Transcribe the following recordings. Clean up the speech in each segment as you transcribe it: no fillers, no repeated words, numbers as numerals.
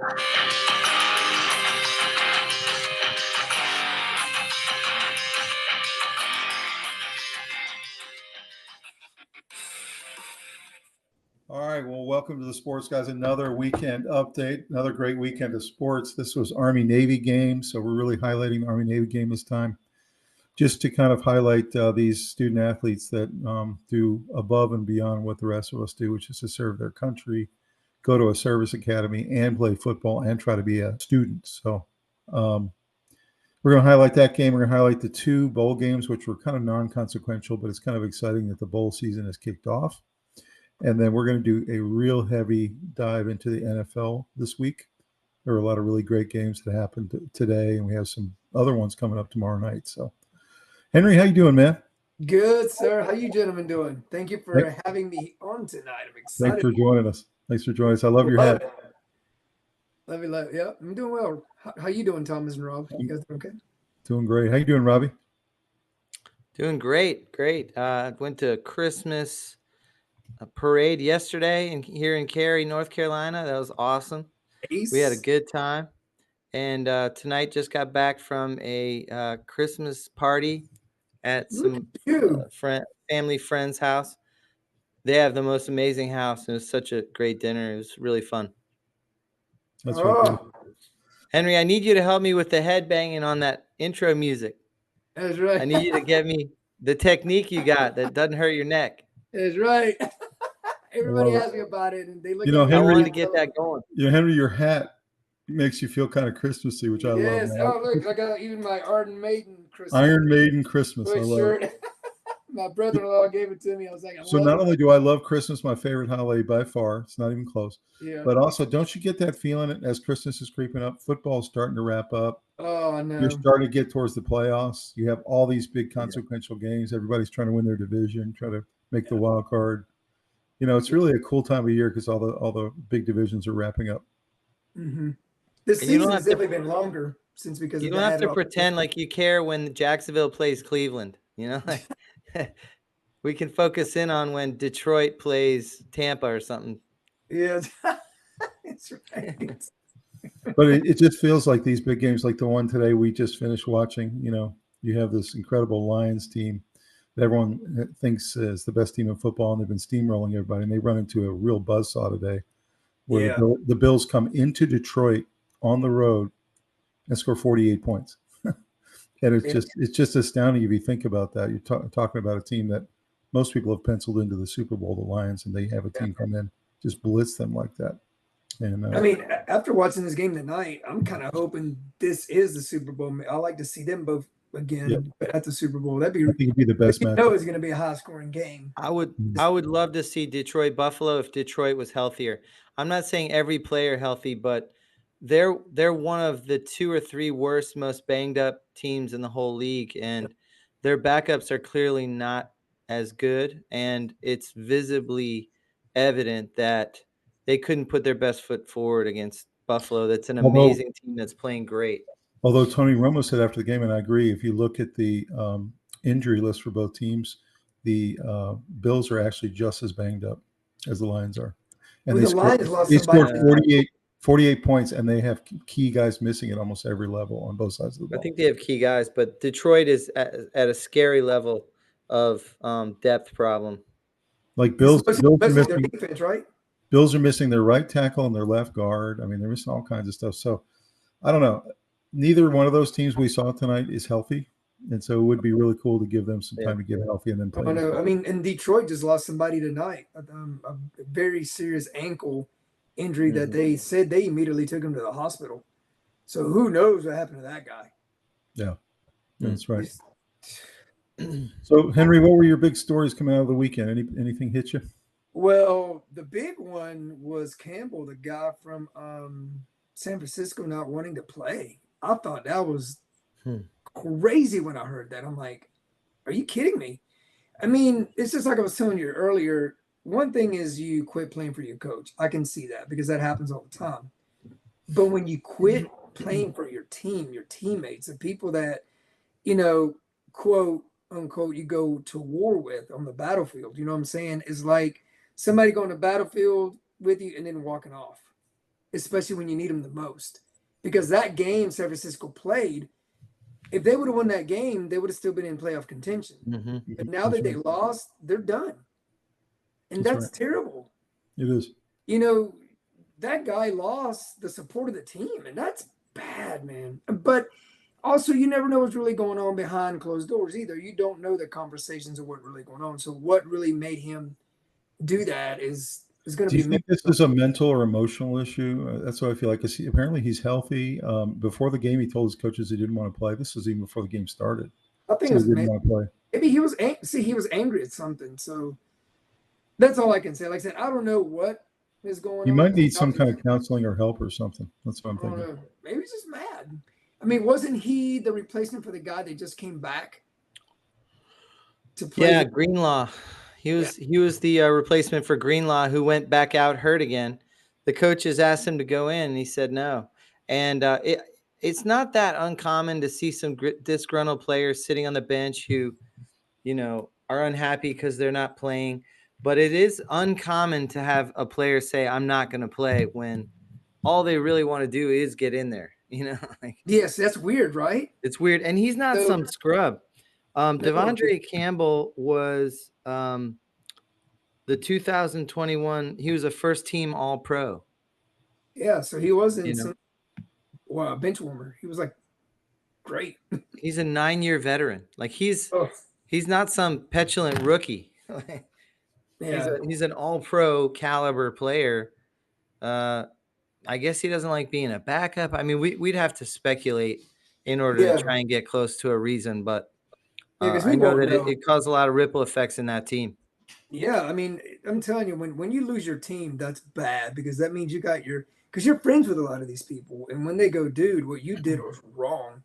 All right, well, welcome to the Sports Guys. Another weekend update, another great weekend of sports. This was Army-Navy game, so we're really highlighting the Army-Navy game this time, just to kind of highlight these student athletes that do above and beyond what the rest of us do, which is to serve their country, go to a service academy, and play football, and try to be a student. So we're going to highlight that game. We're going to highlight the two bowl games, which were kind of non-consequential, but it's kind of exciting that the bowl season has kicked off. And then we're going to do a real heavy dive into the NFL this week. There were a lot of really great games that happened today, and we have some other ones coming up tomorrow night. So, Henry, how you doing, man? Good, sir. How you gentlemen doing? Thank you for having me on tonight. I'm excited. Thanks for joining us. I love your hat. Love you. Yeah, I'm doing well. How you doing, Thomas and Rob? You guys doing okay? Doing great. How you doing, Robbie? Doing great. Went to Christmas parade yesterday here in Cary, North Carolina. That was awesome. Nice. We had a good time. And tonight just got back from a Christmas party at some family friend's house. They have the most amazing house, and it was such a great dinner. It was really fun. That's right. Henry, I need you to help me with the headbanging on that intro music. That's right. I need you to get me the technique you got that doesn't hurt your neck. That's right. Everybody asked me about it, and they look. Henry, I wanted to get that going. Henry, your hat makes you feel kind of Christmassy, which I love. Yes. Oh, look, I got even my Iron Maiden Christmas. Iron Maiden Christmas. I love shirt. It. My brother-in-law gave it to me. I was like, so not only do I love Christmas, my favorite holiday by far, it's not even close. Yeah. But also, don't you get that feeling as Christmas is creeping up? Football's starting to wrap up. Oh, no. You're starting to get towards the playoffs. You have all these big consequential games. Everybody's trying to win their division, try to make the wild card. It's really a cool time of year because all the big divisions are wrapping up. Mm-hmm. This season has definitely been longer because you don't have to pretend like you care when Jacksonville plays Cleveland. We can focus in on when Detroit plays Tampa or something. Yeah, that's right. But it just feels like these big games, like the one today we just finished watching. You have this incredible Lions team that everyone thinks is the best team in football, and they've been steamrolling everybody, and they run into a real buzzsaw today where the Bills come into Detroit on the road and score 48 points. And it's just astounding if you think about that. You're talking about a team that most people have penciled into the Super Bowl, the Lions, and they have a team come in, just blitz them like that. And I mean, after watching this game tonight, I'm kind of hoping this is the Super Bowl. I like to see them both again at the Super Bowl. I think it'd be the best match. It's going to be a high-scoring game. I would love to see Detroit Buffalo if Detroit was healthier. I'm not saying every player healthy, but they're one of the 2 or 3 worst, most banged up teams in the whole league, and their backups are clearly not as good, and it's visibly evident that they couldn't put their best foot forward against Buffalo. That's an amazing team that's playing great. Although Tony Romo said after the game, and I agree, if you look at the injury list for both teams, the Bills are actually just as banged up as the Lions are. And they scored 48 points, and they have key guys missing at almost every level on both sides of the ball. I think they have key guys, but Detroit is at a scary level of depth problem. Like Bills are missing their defense, right? Bills are missing their right tackle and their left guard. I mean, they're missing all kinds of stuff. So I don't know. Neither one of those teams we saw tonight is healthy. And so it would be really cool to give them some time to get healthy and then play. I know. I mean, and Detroit just lost somebody tonight, a very serious ankle injury that they said they immediately took him to the hospital. So who knows what happened to that guy? Yeah, that's right. So, Henry, what were your big stories coming out of the weekend? Anything hit you? Well, the big one was Campbell, the guy from San Francisco, not wanting to play. I thought that was crazy when I heard that. I'm like, are you kidding me? I mean, it's just like I was telling you earlier. One thing is you quit playing for your coach. I can see that because that happens all the time. But when you quit playing for your team, your teammates, the people that, quote unquote, you go to war with on the battlefield, you know what I'm saying? It's like somebody going to battlefield with you and then walking off. especially when you need them the most. Because that game San Francisco played, if they would have won that game, they would have still been in playoff contention. Mm-hmm. But now that they lost, they're done. And that's terrible. It is. You know, that guy lost the support of the team, and that's bad, man. But also, you never know what's really going on behind closed doors either. You don't know the conversations of what really going on. So what really made him do that is going to be. Do you think this is a mental or emotional issue? That's what I feel like. Apparently, he's healthy. Before the game, he told his coaches he didn't want to play. This was even before the game started. I think he didn't want to play. Maybe he was he was angry at something. So that's all I can say. Like I said, I don't know what is going on. You might need some kind of counseling or help or something. That's what I'm thinking. Maybe he's just mad. I mean, wasn't he the replacement for the guy that just came back to play? Yeah, Greenlaw. He was the replacement for Greenlaw, who went back out hurt again. The coaches asked him to go in, and he said no. And it's not that uncommon to see some disgruntled players sitting on the bench who, you know, are unhappy because they're not playing. But it is uncommon to have a player say, "I'm not going to play," when all they really want to do is get in there. You know, like, yes, that's weird, right? It's weird, and he's not some scrub. Devondre Campbell was the 2021. He was a first-team All-Pro. Yeah, so he wasn't some bench warmer. He was like great. He's a 9-year veteran. Like he's not some petulant rookie. He's an All-Pro caliber player. I guess he doesn't like being a backup. I mean, we'd have to speculate in order to try and get close to a reason, but I know that it caused a lot of ripple effects in that team. Yeah, I mean, I'm telling you, when you lose your team, that's bad because that means you got because you're friends with a lot of these people, and when they go, dude, what you did was wrong.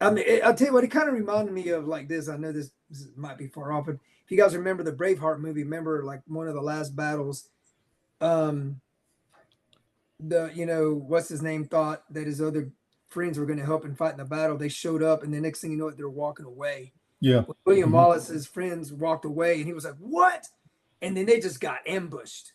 I mean, I'll tell you what, it kind of reminded me of like this. I know this might be far off, but if you guys remember the Braveheart movie, remember like one of the last battles, what's his name thought that his other friends were going to help him fight in the battle. They showed up, and the next thing you know, they're walking away. Yeah. When William Wallace's friends walked away, and he was like, "What?" And then they just got ambushed,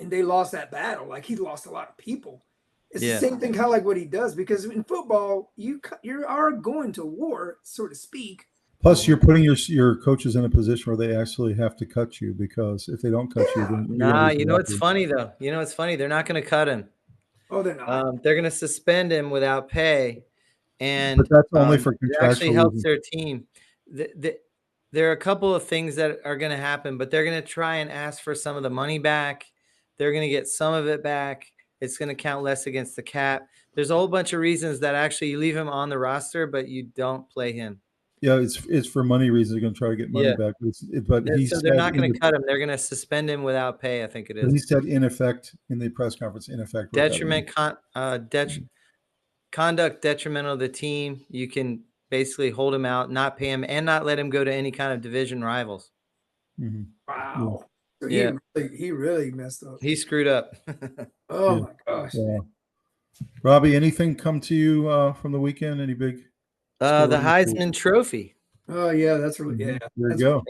and they lost that battle. Like he lost a lot of people. It's the same thing, kind of like what he does, because in football, you are going to war, so to speak. Plus, you're putting your coaches in a position where they actually have to cut you, because if they don't cut you, then you know what's funny though? You know what's funny? They're not going to cut him. Oh, they're not. They're going to suspend him without pay, and but that's only for contractual. It actually helps their team. There are a couple of things that are going to happen, but they're going to try and ask for some of the money back. They're going to get some of it back. It's going to count less against the cap. There's a whole bunch of reasons that actually you leave him on the roster, but you don't play him. Yeah, it's for money reasons. They're going to try to get money back. But so they're not going to cut him. They're going to suspend him without pay, I think it is. He said in effect in the press conference, in effect. Conduct detrimental to the team. You can basically hold him out, not pay him, and not let him go to any kind of division rivals. Mm-hmm. Wow. Yeah. So he really messed up. He screwed up. Oh my gosh. Yeah. Robbie, anything come to you from the weekend? Any big? The Heisman Trophy. Oh yeah, that's really There you go.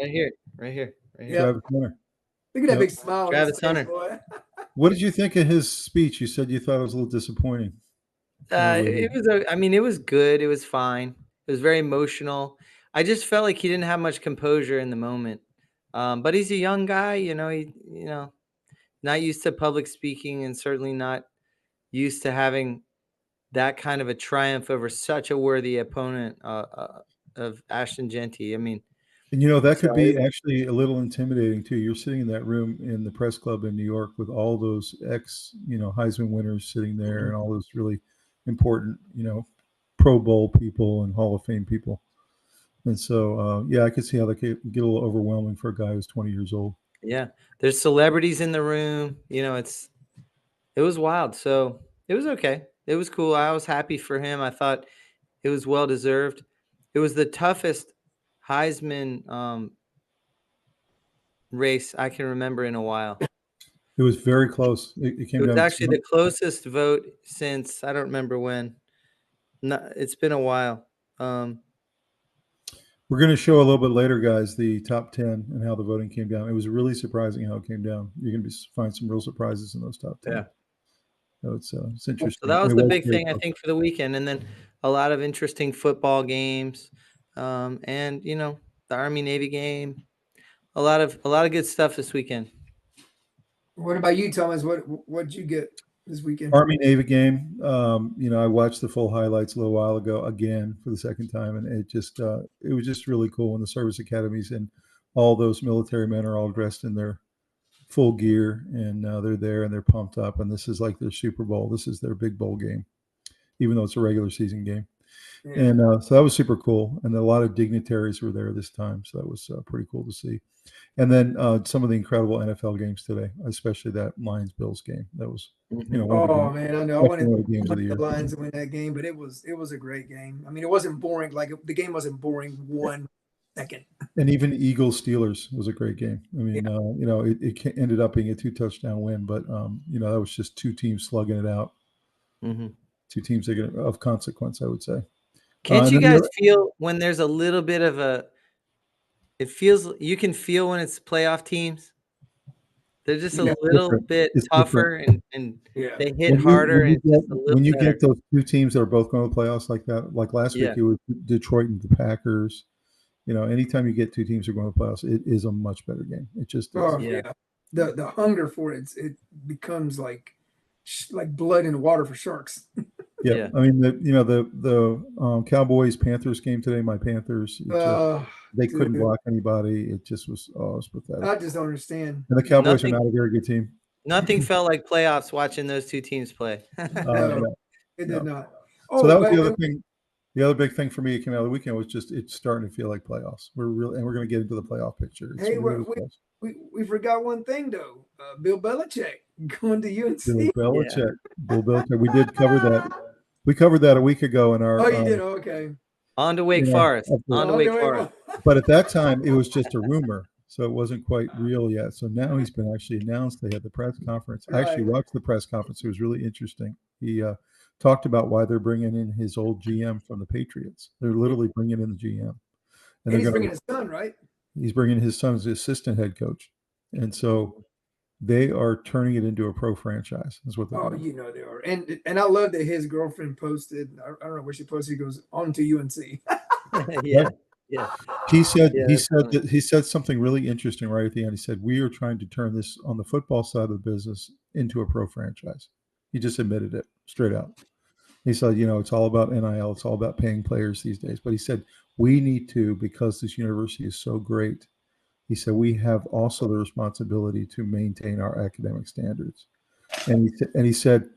Right here. Yeah. Travis Hunter. Look at that big smile. Travis Hunter. What did you think of his speech? You said you thought it was a little disappointing. It was good. It was fine. It was very emotional. I just felt like he didn't have much composure in the moment. But he's a young guy, not used to public speaking, and certainly not used to having that kind of a triumph over such a worthy opponent of Ashton Jeanty. I mean, and that could be actually a little intimidating too. You're sitting in that room in the press club in New York with all those Heisman winners sitting there, and all those really important, Pro Bowl people and Hall of Fame people. And so, I could see how that could get a little overwhelming for a guy who's 20 years old. Yeah. There's celebrities in the room. It was wild. So it was okay. It was cool. I was happy for him. I thought it was well-deserved. It was the toughest Heisman race I can remember in a while. It was very close. It came down. It was actually the closest vote since, I don't remember when. It's been a while. We're going to show a little bit later, guys, the top 10 and how the voting came down. It was really surprising how it came down. You're going to find some real surprises in those top 10. So it's interesting. So that was It the big great. thing, I think, for the weekend. And then a lot of interesting football games, and the Army-Navy game. A lot of good stuff this weekend. What about you, Thomas? What'd you get this weekend? Army-Navy game. I watched the full highlights a little while ago again for the second time, and it was just really cool when the service academies and all those military men are all dressed in their full gear, and they're there and they're pumped up, and this is like their Super Bowl. This is their big bowl game, even though it's a regular season game. Yeah. And so that was super cool, and a lot of dignitaries were there this time, so that was pretty cool to see. And then some of the incredible NFL games today, especially that Lions-Bills game. That was, oh man, I know. I wanted the Lions to win that game, but it was a great game. I mean, it wasn't boring. Like the game wasn't boring 1 second. And even Eagles-Steelers was a great game. I mean, it ended up being a 2-touchdown win, but that was just two teams slugging it out. Mm-hmm. Two teams of consequence, I would say. Can't you guys feel when there's a little bit of you can feel when it's playoff teams? They're just a little bit tougher and they hit harder. When you get those two teams that are both going to the playoffs like that, like last week, it was Detroit and the Packers. Anytime you get two teams that are going to the playoffs, it is a much better game. It just is. Oh, yeah. The hunger for it becomes like blood in water for sharks. Yeah. I mean, the Cowboys-Panthers game today, my Panthers, they couldn't block anybody. It just was, it was pathetic. I just don't understand. And the Cowboys are not a very good team. Nothing felt like playoffs watching those two teams play. No, it did not. So that was the other thing. The other big thing for me that came out of the weekend was just it's starting to feel like playoffs. We're going to get into the playoff picture. Hey, we forgot one thing though. Bill Belichick going to UNC. Bill Belichick. We did cover that. We covered that a week ago in our. Oh, you did? Okay. On to Wake Forest. On to Wake Forest. But at that time, it was just a rumor, so it wasn't quite real yet. So now he's been actually announced. They had the press conference. I actually watched the press conference. It was really interesting. He talked about why they're bringing in his old GM from the Patriots. They're literally bringing in the GM. And he's bringing his son, right? He's bringing his son as the assistant head coach. And so they are turning it into a pro franchise. That's what they're doing. They are. And I love that his girlfriend posted, I don't know where she posted, he goes, on to UNC. Yeah. He said something really interesting right at the end. He said, we are trying to turn this on the football side of the business into a pro franchise. He just admitted it straight out. He said, it's all about NIL. It's all about paying players these days. But he said, we need to, because this university is so great, he said, we have also the responsibility to maintain our academic standards. And he said,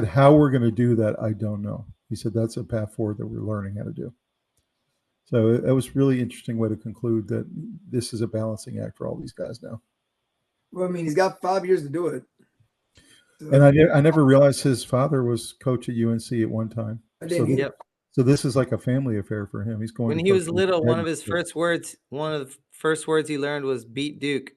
how we're going to do that, I don't know. He said, that's a path forward that we're learning how to do. So it was a really interesting way to conclude that this is a balancing act for all these guys now. Well, I mean, he's got 5 years to do it. So. And I never realized his father was coach at UNC at one time. So this is like a family affair for him. He's going. When he was little, one of the first words he learned was "beat Duke."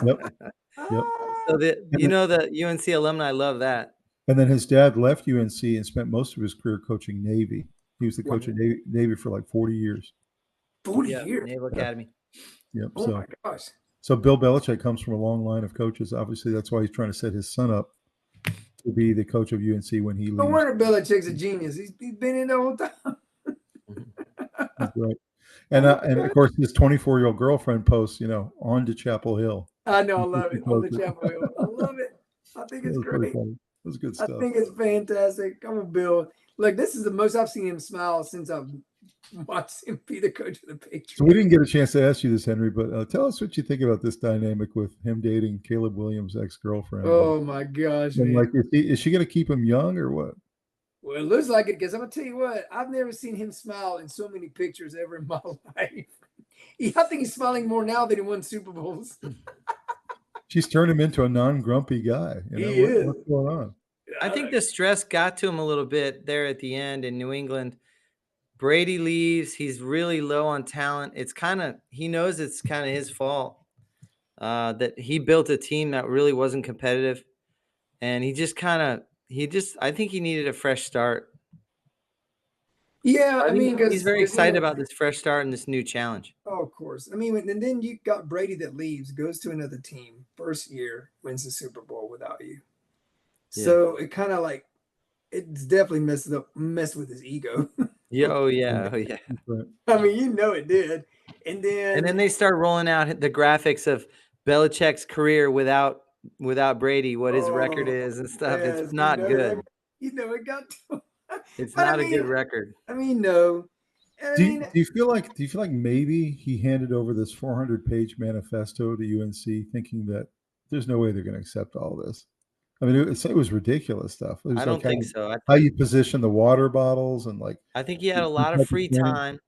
Yep. So the UNC alumni love that. And then his dad left UNC and spent most of his career coaching Navy. He was the coach of Navy for like 40 years. 40 years. Naval Academy. Yep. Oh my gosh. So Bill Belichick comes from a long line of coaches. Obviously, that's why he's trying to set his son up to be the coach of UNC when he leaves. No wonder Belichick's a genius. He's been in the whole time. That's right. And of course, his 24-year-old girlfriend posts, on to Chapel Hill. I know, I love it. On to Chapel Hill. I love it. I think it's great. It was good stuff. I think it's fantastic. Come on, Bill. Look, this is the most I've seen him smile since I've watched him be the coach of the Patriots. So we didn't get a chance to ask you this, Henry, but tell us what you think about this dynamic with him dating Caleb Williams' ex-girlfriend. Oh my gosh! And like, is she going to keep him young or what? Well, it looks like it, because I'm gonna tell you what, I've never seen him smile in so many pictures ever in my life. I think he's smiling more now than he won Super Bowls. She's turned him into a non-grumpy guy. He is. What's going on? I think the stress got to him a little bit there at the end in New England. Brady leaves. He's really low on talent. He knows it's kind of his fault that he built a team that really wasn't competitive. And I think he needed a fresh start. Yeah, he's very excited about this fresh start and this new challenge. Oh, of course. And then you got Brady that leaves, goes to another team, first year, wins the Super Bowl without you. So it kind of like it's definitely messed with his ego. Yeah. Oh yeah. Oh yeah. I mean, it did. And then they start rolling out the graphics of Belichick's career without Brady, what his record is and stuff. It's not good. It got to, it's not a good record. I mean, no. Do you feel like maybe he handed over this 400-page manifesto to UNC thinking that there's no way they're going to accept all this? I mean, it was ridiculous stuff. It was I don't think so. How you position the water bottles and like. I think he had a lot of free time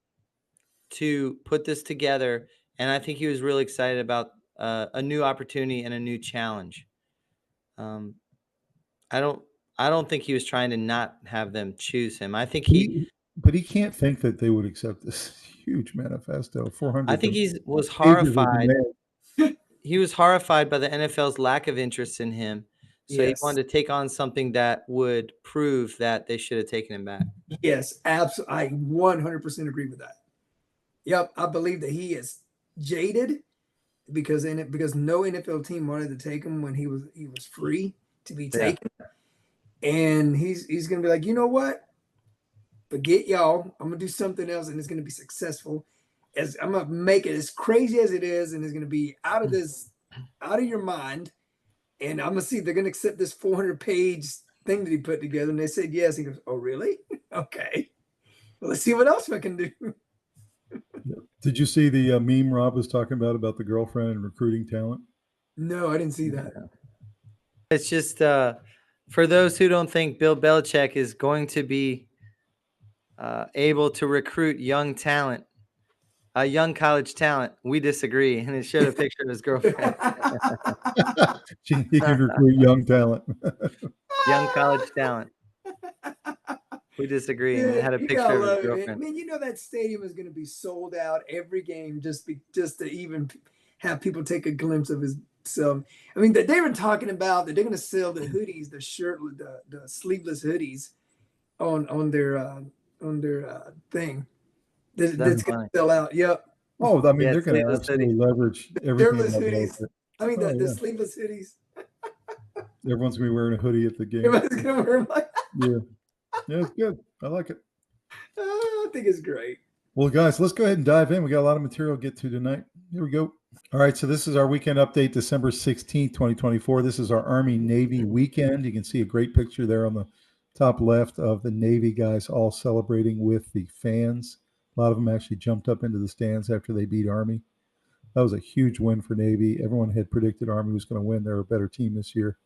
to put this together, and I think he was really excited about a new opportunity and a new challenge. I don't think he was trying to not have them choose him. I think but he can't think that they would accept this huge manifesto. 400. I think he was horrified. He was horrified by the NFL's lack of interest in him. So he wanted to take on something that would prove that they should have taken him back. Yes, absolutely. I 100% agree with that. Yep, I believe that he is jaded because no NFL team wanted to take him when he was free to be taken. And he's going to be like, you know what? Forget y'all. I'm going to do something else, and it's going to be successful. As I'm going to make it as crazy as it is, and it's going to be out of your mind. And I'm going to see they're going to accept this 400-page thing that he put together. And they said yes. He goes, oh, really? Okay. Well, let's see what else I can do. Did you see the meme Rob was talking about the girlfriend and recruiting talent? No, I didn't see that. It's just for those who don't think Bill Belichick is going to be able to recruit young talent, young college talent, we disagree. And it showed a picture of his girlfriend. He can recruit young talent. Young college talent. We disagree. And it had a picture of his girlfriend. I mean, that stadium is going to be sold out every game just to even have people take a glimpse of his self. I mean, they were talking about that they're going to sell the hoodies, the sleeveless hoodies on their thing. That's going to sell out. Yep. Oh, I mean, they're going to absolutely leverage everything. Hoodies. I mean, the sleeveless hoodies. Everyone's going to be wearing a hoodie at the game. Everyone's going to wear them like Yeah, it's good. I like it. I think it's great. Well, guys, let's go ahead and dive in. We got a lot of material to get to tonight. Here we go. All right, so this is our weekend update, December 16th, 2024. This is our Army-Navy weekend. You can see a great picture there on the top left of the Navy guys all celebrating with the fans. A lot of them actually jumped up into the stands after they beat Army. That was a huge win for Navy. Everyone had predicted Army was going to win. They're a better team this year.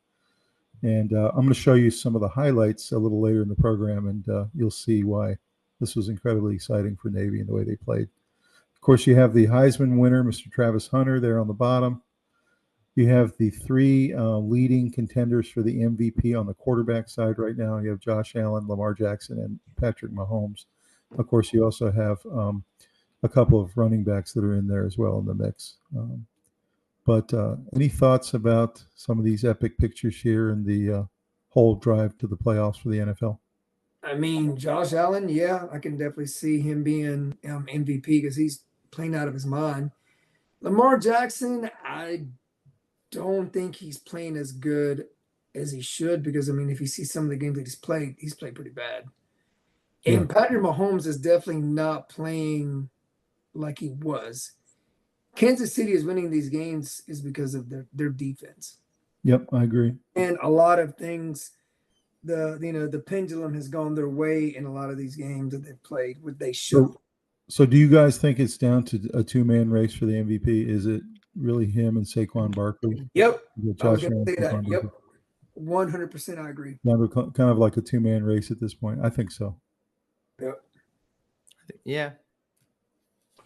And I'm going to show you some of the highlights a little later in the program, and you'll see why this was incredibly exciting for Navy and the way they played. Of course, you have the Heisman winner, Mr. Travis Hunter, there on the bottom. You have the three leading contenders for the MVP on the quarterback side right now. You have Josh Allen, Lamar Jackson, and Patrick Mahomes. Of course, you also have a couple of running backs that are in there as well in the mix. But any thoughts about some of these epic pictures here and the whole drive to the playoffs for the NFL? I mean, Josh Allen, yeah, I can definitely see him being MVP because he's playing out of his mind. Lamar Jackson, I don't think he's playing as good as he should because, I mean, if you see some of the games that he's played pretty bad. And Patrick Mahomes is definitely not playing like he was. Kansas City is winning these games is because of their defense. Yep, I agree. And a lot of things, the pendulum has gone their way in a lot of these games that they've played, what they should. So do you guys think it's down to a two-man race for the MVP? Is it really him and Saquon Barkley? Yep. Josh Allen, yep. 100% I agree. Kind of like a two-man race at this point. I think so. Yep. Yeah.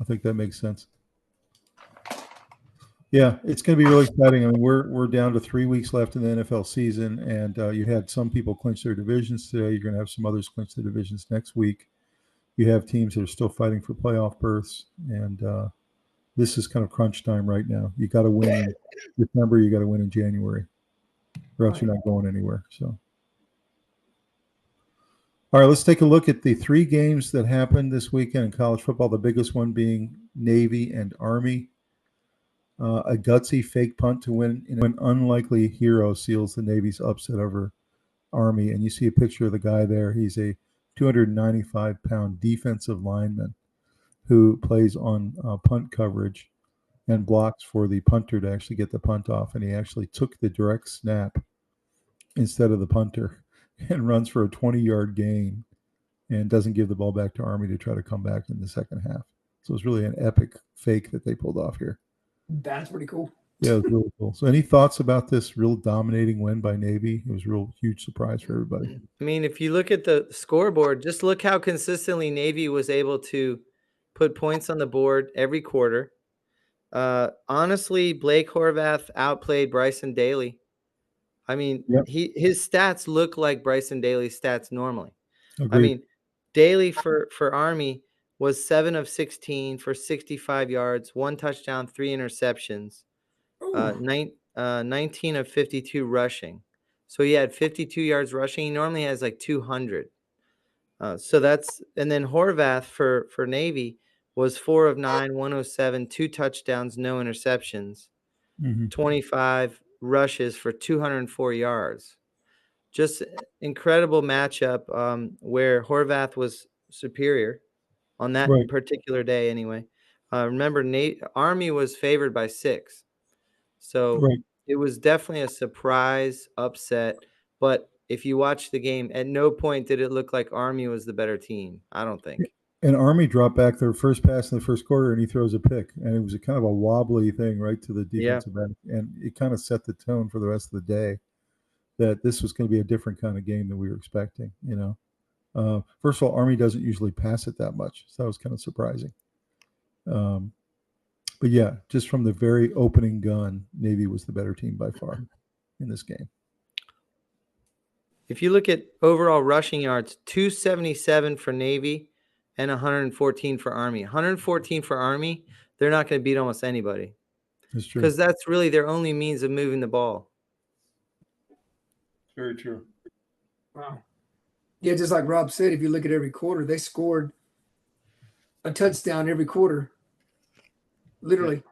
I think that makes sense. Yeah, it's going to be really exciting. I mean, we're down to 3 weeks left in the NFL season, and you had some people clinch their divisions today. You're going to have some others clinch their divisions next week. You have teams that are still fighting for playoff berths, and this is kind of crunch time right now. You got to win in December. You got to win in January, or else you're not going anywhere. So, all right, let's take a look at the three games that happened this weekend in college football. The biggest one being Navy and Army. A gutsy fake punt to win, and an unlikely hero seals the Navy's upset over Army, and you see a picture of the guy there. He's a 295-pound defensive lineman who plays on punt coverage and blocks for the punter to actually get the punt off. And he actually took the direct snap instead of the punter and runs for a 20-yard gain and doesn't give the ball back to Army to try to come back in the second half. So it's really an epic fake that they pulled off here. That's pretty cool. Yeah, it was really cool. So any thoughts about this real dominating win by Navy? It was a real huge surprise for everybody. I mean, if you look at the scoreboard, just look how consistently Navy was able to put points on the board every quarter. Honestly, Blake Horvath outplayed Bryson Daly. I mean, his stats look like Bryson Daly's stats normally. Agreed. I mean, Daly for Army was 7 of 16 for 65 yards, 1 touchdown, 3 interceptions, 19 of 52 rushing. So he had 52 yards rushing. He normally has like 200. So that's, and then Horvath for Navy was 4 of 9, 107, 2 touchdowns, no interceptions, 25 rushes for 204 yards. Just incredible matchup where Horvath was superior on that particular day anyway. Remember, Army was favored by 6. So it was definitely a surprise upset. But if you watch the game, at no point did it look like Army was the better team. I don't think. And Army dropped back their first pass in the first quarter, and he throws a pick. And it was a kind of a wobbly thing right to the defensive end. And it kind of set the tone for the rest of the day that this was going to be a different kind of game than we were expecting, you know. First of all, Army doesn't usually pass it that much, so that was kind of surprising. But yeah, just from the very opening gun, Navy was the better team by far in this game. If you look at overall rushing yards, 277 for Navy and 114 for Army. 114 for Army, they're not going to beat almost anybody. That's true. Because that's really their only means of moving the ball. Very true. Wow. Yeah, just like Rob said, if you look at every quarter, they scored a touchdown every quarter. Literally.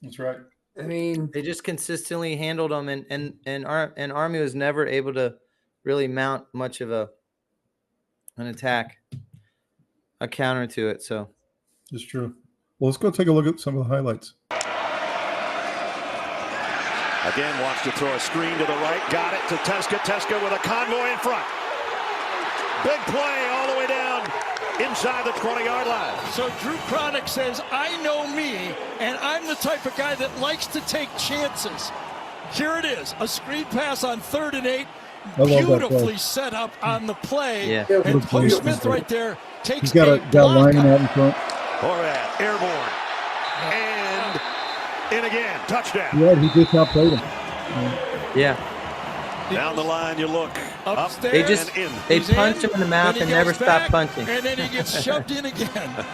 That's right. I mean, they just consistently handled them, and Army was never able to really mount much of an attack, a counter to it. So it's true. Well, let's go take a look at some of the highlights. Again, wants to throw a screen to the right. Got it to Teska. Teska with a convoy in front. Big play all the way down inside the 20-yard line. So Drew Chronic says, I know me, and I'm the type of guy that likes to take chances. Here it is, a screen pass on 3rd and 8. Beautifully set up on the play. Yeah. And Poe Smith right there takes He's got a lineman out in front. Horvath, airborne. And in again, touchdown. Yeah, he just outplayed him. Yeah. Down the line you look. Upstairs, they punch him in the mouth and never stop punching. And then he gets shoved in again.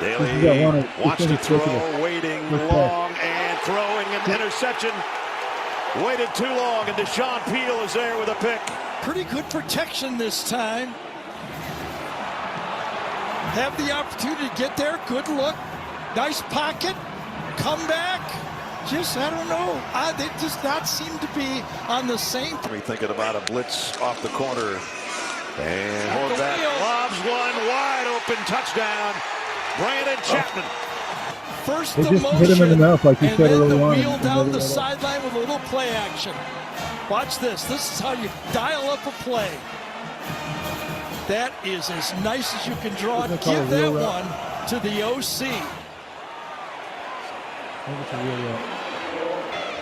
Daly wants to throw, waiting long and throwing an interception. Waited too long, and Deshaun Peel is there with a pick. Pretty good protection this time. Have the opportunity to get there. Good look. Nice pocket. Come back. Just, I don't know. They just not seem to be on the same. Thinking about a blitz off the corner. And Horvath lobs one wide open touchdown. Brandon Chapman. First they the just motion, hit him in the mouth, like you and said then the earlier wheel on, down the sideline with a little play action. Watch this. This is how you dial up a play. That is as nice as you can draw it. Give that one to the OC.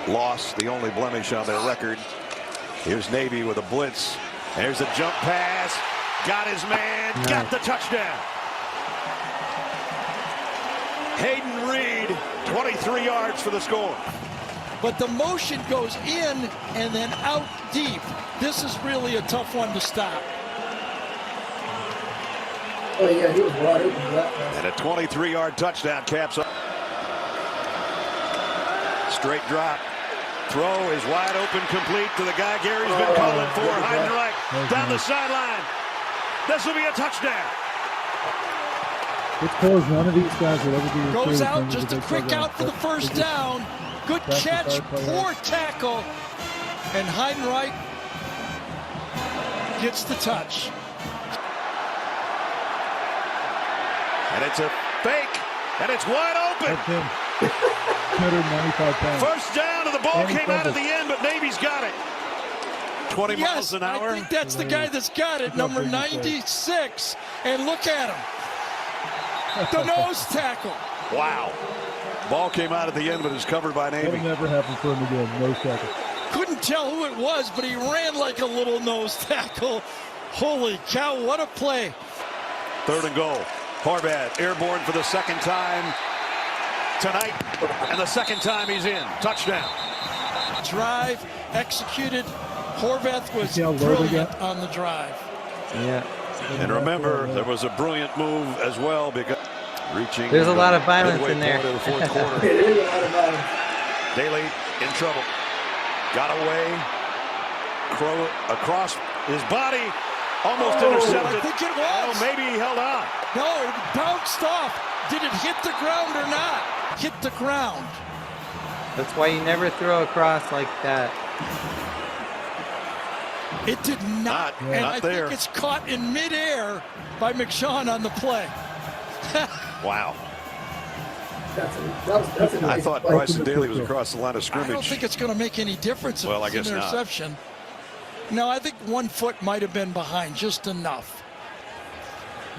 Loss, the only blemish on their record. Here's Navy with a blitz. There's a jump pass. Got his man. Got the touchdown. Hayden Reed, 23 yards for the score. But the motion goes in and then out deep. This is really a tough one to stop. oh yeah, he was wide open for that pass. And a 23-yard touchdown caps up. Straight drop. Throw is wide open, complete to the guy Gary's been calling for. Hiding right down the sideline. This will be a touchdown. It's close. None of these guys will ever be goes out, just a quick out for the first down. Good catch, poor tackle, and Heidenreich gets the touch. And it's a fake, and it's wide open. That's him. 295 pounds. First down, and the ball And he came out at fumbled. the end, but Navy's got it. 20 miles an hour. I think that's the guy that's got it, number 96. And look at him. The nose tackle. Wow. Ball came out at the end, but it's covered by Navy. That'll never happen for him again. No second. Couldn't tell who it was, but he ran like a little nose tackle. Holy cow, what a play. 3rd and goal. Horvath airborne for the second time tonight, and the second time he's in. Touchdown. Drive executed. Horvath was See how low they brilliant got? on the drive. Yeah. And remember, there was a brilliant move as well, because reaching. There's a lot of violence midway in there. point of the fourth quarter. Daly in trouble. Got away. Crow across his body. Almost intercepted. I think it was. Oh, maybe he held on. No, it bounced off. Did it hit the ground or not? Hit the ground. That's why you never throw across like that. It did not. And not I there. think it's caught in midair by McShawn on the play. Wow. That's a I nice thought play. Bryson Daly was across the line of I scrimmage. don't think it's going to make any difference if Well, I it's guess an not. interception. No, I think 1 foot might have been behind, just enough.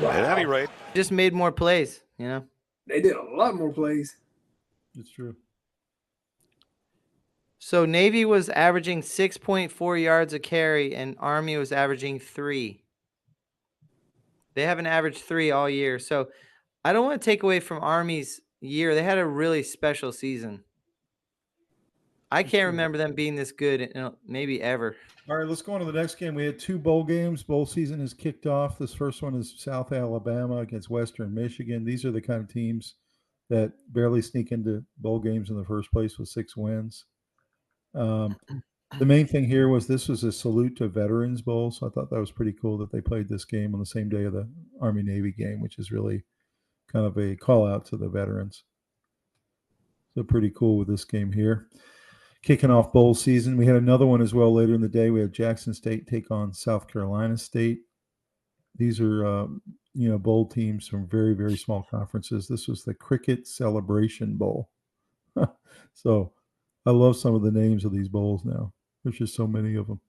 At any rate, Just made more plays, you know. They did a lot more plays. It's true. So Navy was averaging 6.4 yards a carry, and Army was averaging 3. They haven't averaged 3 all year. So I don't want to take away from Army's year. They had a really special season. I can't remember them being this good, maybe ever. All right, let's go on to the next game. We had 2 bowl games. Bowl season is kicked off. This first one is South Alabama against Western Michigan. These are the kind of teams that barely sneak into bowl games in the first place with 6 wins. The main thing here was this was a salute to Veterans Bowl, so I thought that was pretty cool that they played this game on the same day of the Army-Navy game, which is really kind of a call out to the veterans. So pretty cool with this game here. Kicking off bowl season. We had another one as well later in the day. We had Jackson State take on South Carolina State. These are, bowl teams from very, very small conferences. This was the Cricket Celebration Bowl. So I love some of the names of these bowls now. There's just so many of them.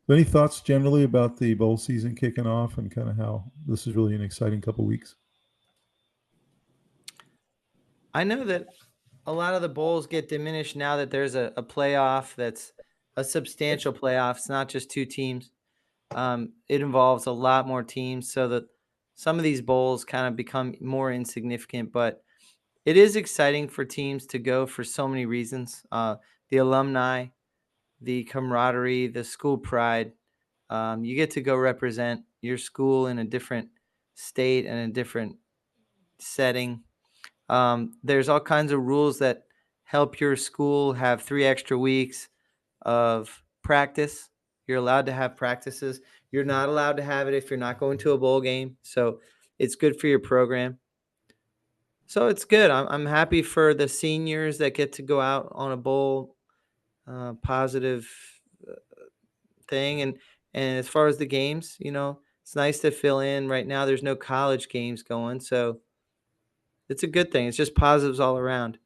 Any thoughts generally about the bowl season kicking off and kind of how this is really an exciting couple weeks? I know that a lot of the bowls get diminished now that there's a playoff that's a substantial playoff. It's not just 2 teams. It involves a lot more teams, so that some of these bowls kind of become more insignificant. But it is exciting for teams to go for so many reasons. The alumni, the camaraderie, the school pride. You get to go represent your school in a different state and a different setting. There's all kinds of rules that help your school have 3 extra weeks of practice. You're allowed to have practices. You're not allowed to have it if you're not going to a bowl game. So it's good for your program. So it's good. I'm happy for the seniors that get to go out on a bowl positive thing. And as far as the games, it's nice to fill in. Right now, there's no college games going. So it's a good thing. It's just positives all around.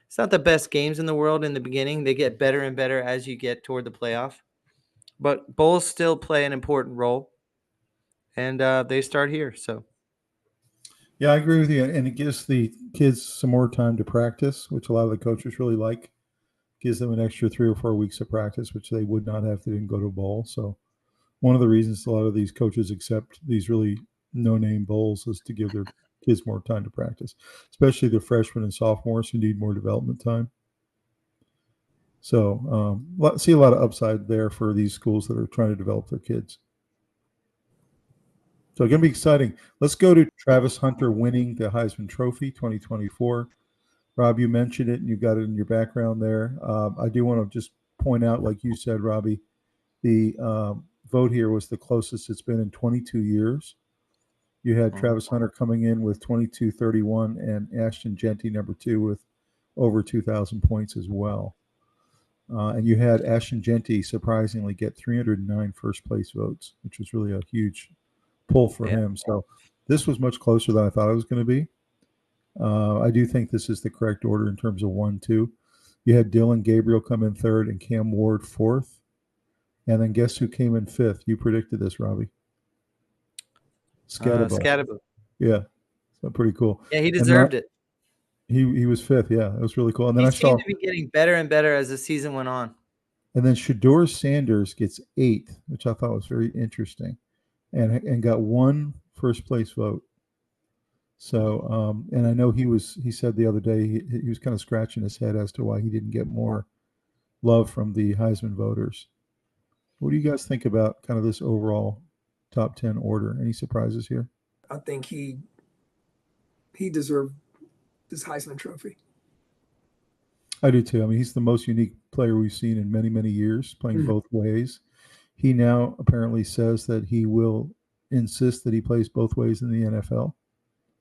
It's not the best games in the world in the beginning. They get better and better as you get toward the playoff. But bowls still play an important role. And they start here. So. Yeah, I agree with you. And it gives the kids some more time to practice, which a lot of the coaches really like. Gives them an extra 3 or 4 weeks of practice, which they would not have if they didn't go to a bowl. So one of the reasons a lot of these coaches accept these really no-name bowls is to give their kids more time to practice, especially the freshmen and sophomores who need more development time. So see a lot of upside there for these schools that are trying to develop their kids. So it's going to be exciting. Let's go to Travis Hunter winning the Heisman Trophy 2024. Rob, you mentioned it, and you've got it in your background there. I do want to just point out, like you said, Robbie, the vote here was the closest it's been in 22 years. You had Travis Hunter coming in with 22.31 and Ashton Jeanty, number 2, with over 2,000 points as well. And you had Ashton Jeanty surprisingly get 309 first place votes, which was really a huge pull for him. So this was much closer than I thought it was going to be. I do think this is the correct order in terms of 1, 2. You had Dylan Gabriel come in third and Cam Ward fourth. And then guess who came in fifth? You predicted this, Robbie. Scatterbo. Yeah. So pretty cool. Yeah, he deserved it. He was fifth. Yeah, it was really cool. And then he I saw seemed to be getting better and better as the season went on. And then Shedeur Sanders gets 8th, which I thought was very interesting, and got 1 first place vote. So, and I know he said the other day he was kind of scratching his head as to why he didn't get more love from the Heisman voters. What do you guys think about kind of this overall top 10 order? Any surprises here? I think he deserved this Heisman Trophy. I do too. I mean, he's the most unique player we've seen in many, many years, playing both ways. He now apparently says that he will insist that he plays both ways in the NFL.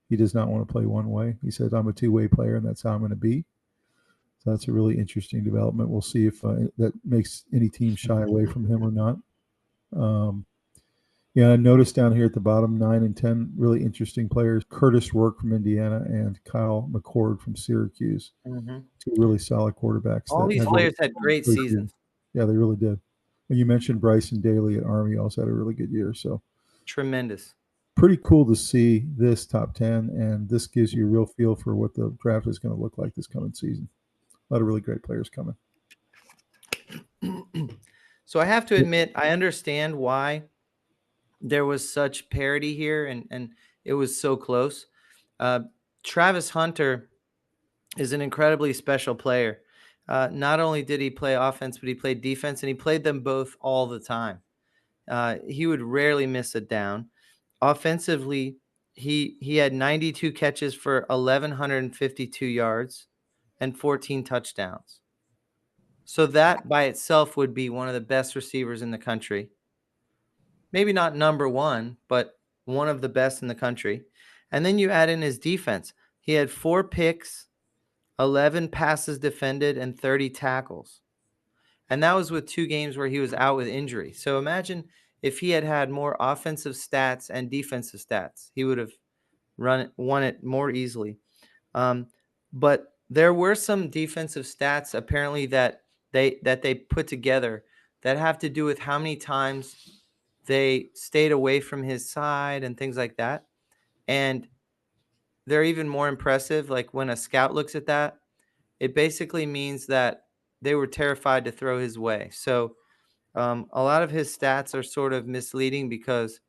He does not want to play one way. He says, I'm a two-way player, and that's how I'm going to be. So that's a really interesting development. We'll see if that makes any team shy away from him or not. Yeah, I noticed down here at the bottom, 9 and 10 really interesting players. Curtis Rourke from Indiana and Kyle McCord from Syracuse. Mm-hmm. 2 really solid quarterbacks. All these players had great seasons. Yeah, they really did. And you mentioned Bryson Daly at Army also had a really good year. So tremendous. Pretty cool to see this top 10, and this gives you a real feel for what the draft is going to look like this coming season. A lot of really great players coming. So I have to admit, I understand why there was such parity here and it was so close. Travis Hunter is an incredibly special player. Not only did he play offense, but he played defense, and he played them both all the time. He would rarely miss a down. Offensively, he had 92 catches for 1,152 yards and 14 touchdowns. So that by itself would be one of the best receivers in the country. Maybe not number one, but one of the best in the country. And then you add in his defense. He had 4 picks, 11 passes defended, and 30 tackles. And that was with 2 games where he was out with injury. So imagine if he had had more offensive stats and defensive stats, he would have won it more easily. But there were some defensive stats apparently that they put together that have to do with how many times they stayed away from his side and things like that. And they're even more impressive. Like when a scout looks at that, it basically means that they were terrified to throw his way. So a lot of his stats are sort of misleading because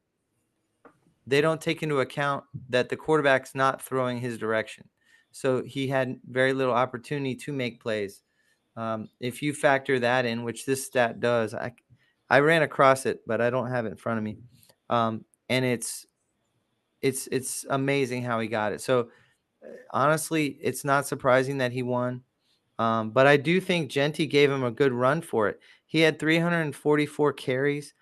they don't take into account that the quarterback's not throwing his direction. So he had very little opportunity to make plays. If you factor that in, which this stat does, I ran across it, but I don't have it in front of me. And it's amazing how he got it. So honestly, it's not surprising that he won. But I do think Jeanty gave him a good run for it. He had 344 carries,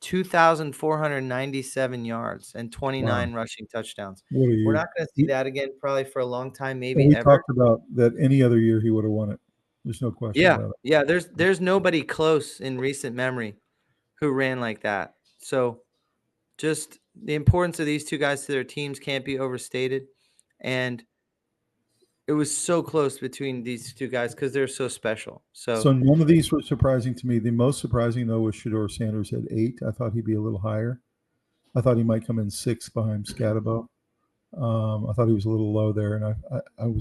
2,497 yards, and 29 rushing touchdowns. We're not going to see that again probably for a long time, maybe we ever. Talked about that any other year he would have won it. There's no question about it. Yeah, there's nobody close in recent memory who ran like that. So just the importance of these 2 guys to their teams can't be overstated. And it was so close between these 2 guys because they're so special. So none of these were surprising to me. The most surprising, though, was Shedeur Sanders at 8. I thought he'd be a little higher. I thought he might come in 6th behind Scatterbo. I thought he was a little low there, and I'm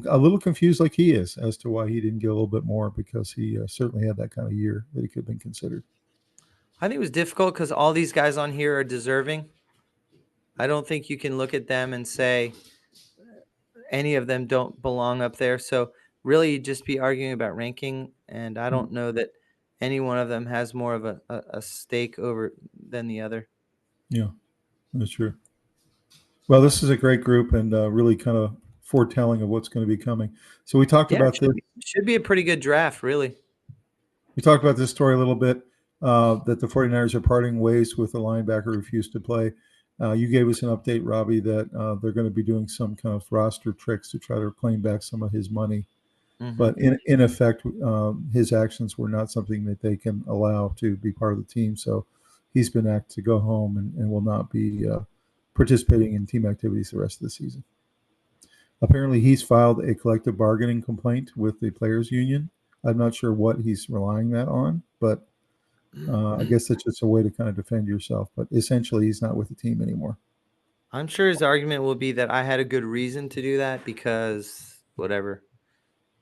a little confused like he is as to why he didn't get a little bit more, because he certainly had that kind of year that he could have been considered. I think it was difficult because all these guys on here are deserving. I don't think you can look at them and say any of them don't belong up there. So really you'd just be arguing about ranking, and I don't know that any one of them has more of a stake over than the other. Yeah, that's true. Well, this is a great group and really kind of foretelling of what's going to be coming. So we talked about this. Should be a pretty good draft, really. We talked about this story a little bit, that the 49ers are parting ways with a linebacker who refused to play. You gave us an update, Robbie, that they're going to be doing some kind of roster tricks to try to claim back some of his money. Mm-hmm. But in effect, his actions were not something that they can allow to be part of the team. So he's been asked to go home and will not be participating in team activities the rest of the season. Apparently, he's filed a collective bargaining complaint with the players' union. I'm not sure what he's relying that on, but I guess that's just a way to kind of defend yourself. But essentially, he's not with the team anymore. I'm sure his argument will be that I had a good reason to do that because whatever.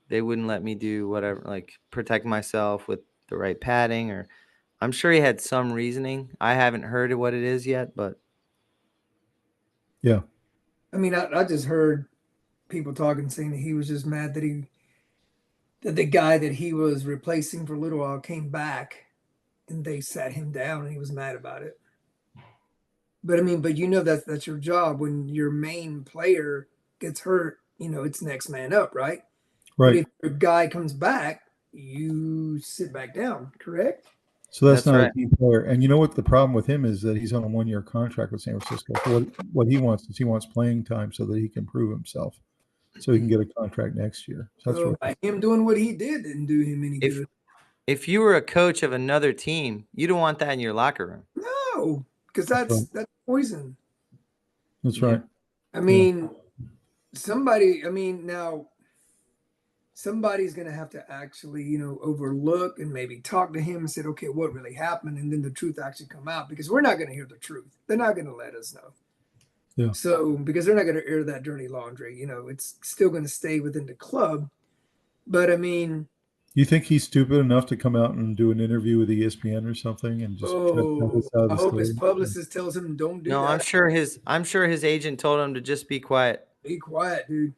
They wouldn't let me do whatever, like protect myself with the right padding, or I'm sure he had some reasoning. I haven't heard what it is yet, but yeah. I mean, I just heard people talking, saying that he was just mad that the guy that he was replacing for a little while came back and they sat him down and he was mad about it. But I mean, that's your job. When your main player gets hurt, it's next man up, right? Right. But if your guy comes back, you sit back down, correct? So that's not right. a team player. And you know what the problem with him is that he's on a 1-year contract with San Francisco. So what he wants is he wants playing time so that he can prove himself, so he can get a contract next year. So that's by him doing what he did didn't do him any good. If you were a coach of another team, you don't want that in your locker room. No, because that's poison. That's right. I mean, now somebody's going to have to actually, overlook and maybe talk to him and say, okay, what really happened? And then the truth actually come out, because we're not going to hear the truth. They're not going to let us know. Yeah. So, because they're not going to air that dirty laundry, it's still going to stay within the club. But I mean, you think he's stupid enough to come out and do an interview with ESPN or something and just I hope his publicist tells him don't do that. No, I'm sure his agent told him to just be quiet. Be quiet, dude.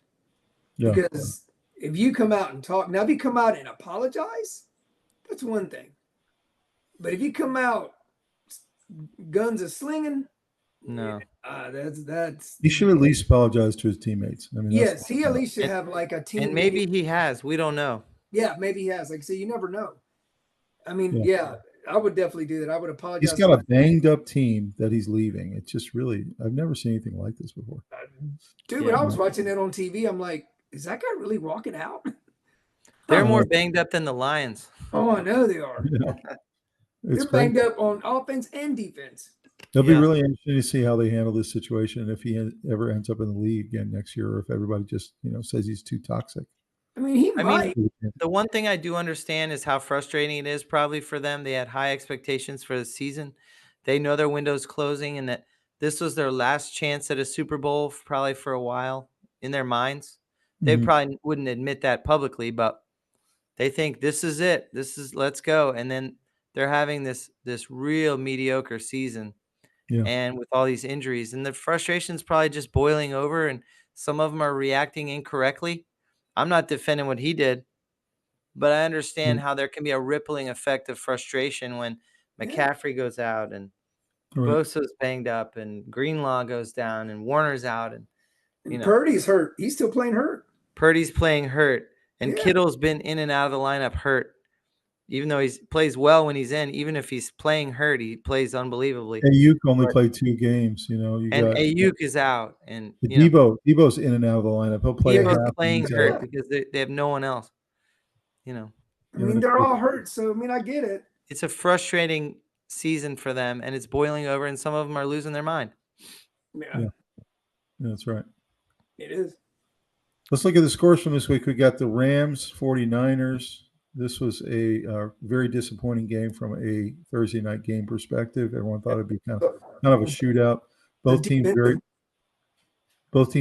Yeah. Because if you come out and talk, now if you come out and apologize, that's one thing. But if you come out guns a slinging, no, that's. He should at least apologize to his teammates. I mean, yes, he at least should have like a team. And maybe he has. We don't know. Yeah, maybe he has. Like I say, you never know. I mean, yeah, I would definitely do that. I would apologize. He's got a banged up team that he's leaving. It's just really, I've never seen anything like this before. Dude, when I was watching it on TV, I'm like, is that guy really walking out? They're more banged up than the Lions. Oh, I know they are. Yeah. They're banged up on offense and defense. It'll be really interesting to see how they handle this situation, if he ever ends up in the league again next year, or if everybody just, says he's too toxic. I mean, he might. The one thing I do understand is how frustrating it is probably for them. They had high expectations for the season. They know their window's closing and that this was their last chance at a Super Bowl probably for a while in their minds. They probably wouldn't admit that publicly, but they think this is it. Let's go. And then they're having this real mediocre season. Yeah. And with all these injuries, and the frustration's probably just boiling over, and some of them are reacting incorrectly. I'm not defending what he did, but I understand how there can be a rippling effect of frustration when McCaffrey goes out and Bosa's banged up and Greenlaw goes down and Warner's out, and Purdy's hurt. He's still playing hurt. Purdy's playing hurt, and Kittle's been in and out of the lineup hurt. Even though he plays well when he's in, even if he's playing hurt, he plays unbelievably. Ayuk only played 2 games, Ayuk is out, and Debo's in and out of the lineup. He'll play. Debo's playing hurt because they have no one else. I mean, they're all hurt, so I mean, I get it. It's a frustrating season for them, and it's boiling over, and some of them are losing their mind. Yeah, that's right. It is. Let's look at the scores from this week. We got the Rams 49ers. This was a very disappointing game from a Thursday night game perspective. Everyone thought it'd be kind of a shootout. Both teams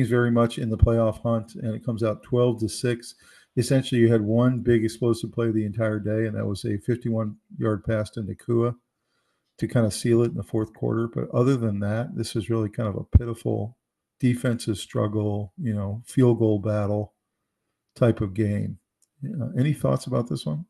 very much in the playoff hunt, and it comes out 12-6. Essentially, you had one big explosive play the entire day, and that was a 51-yard pass to Nakua to kind of seal it in the fourth quarter. But other than that, this is really kind of a pitiful defensive struggle, field goal battle type of game. Any thoughts about this one?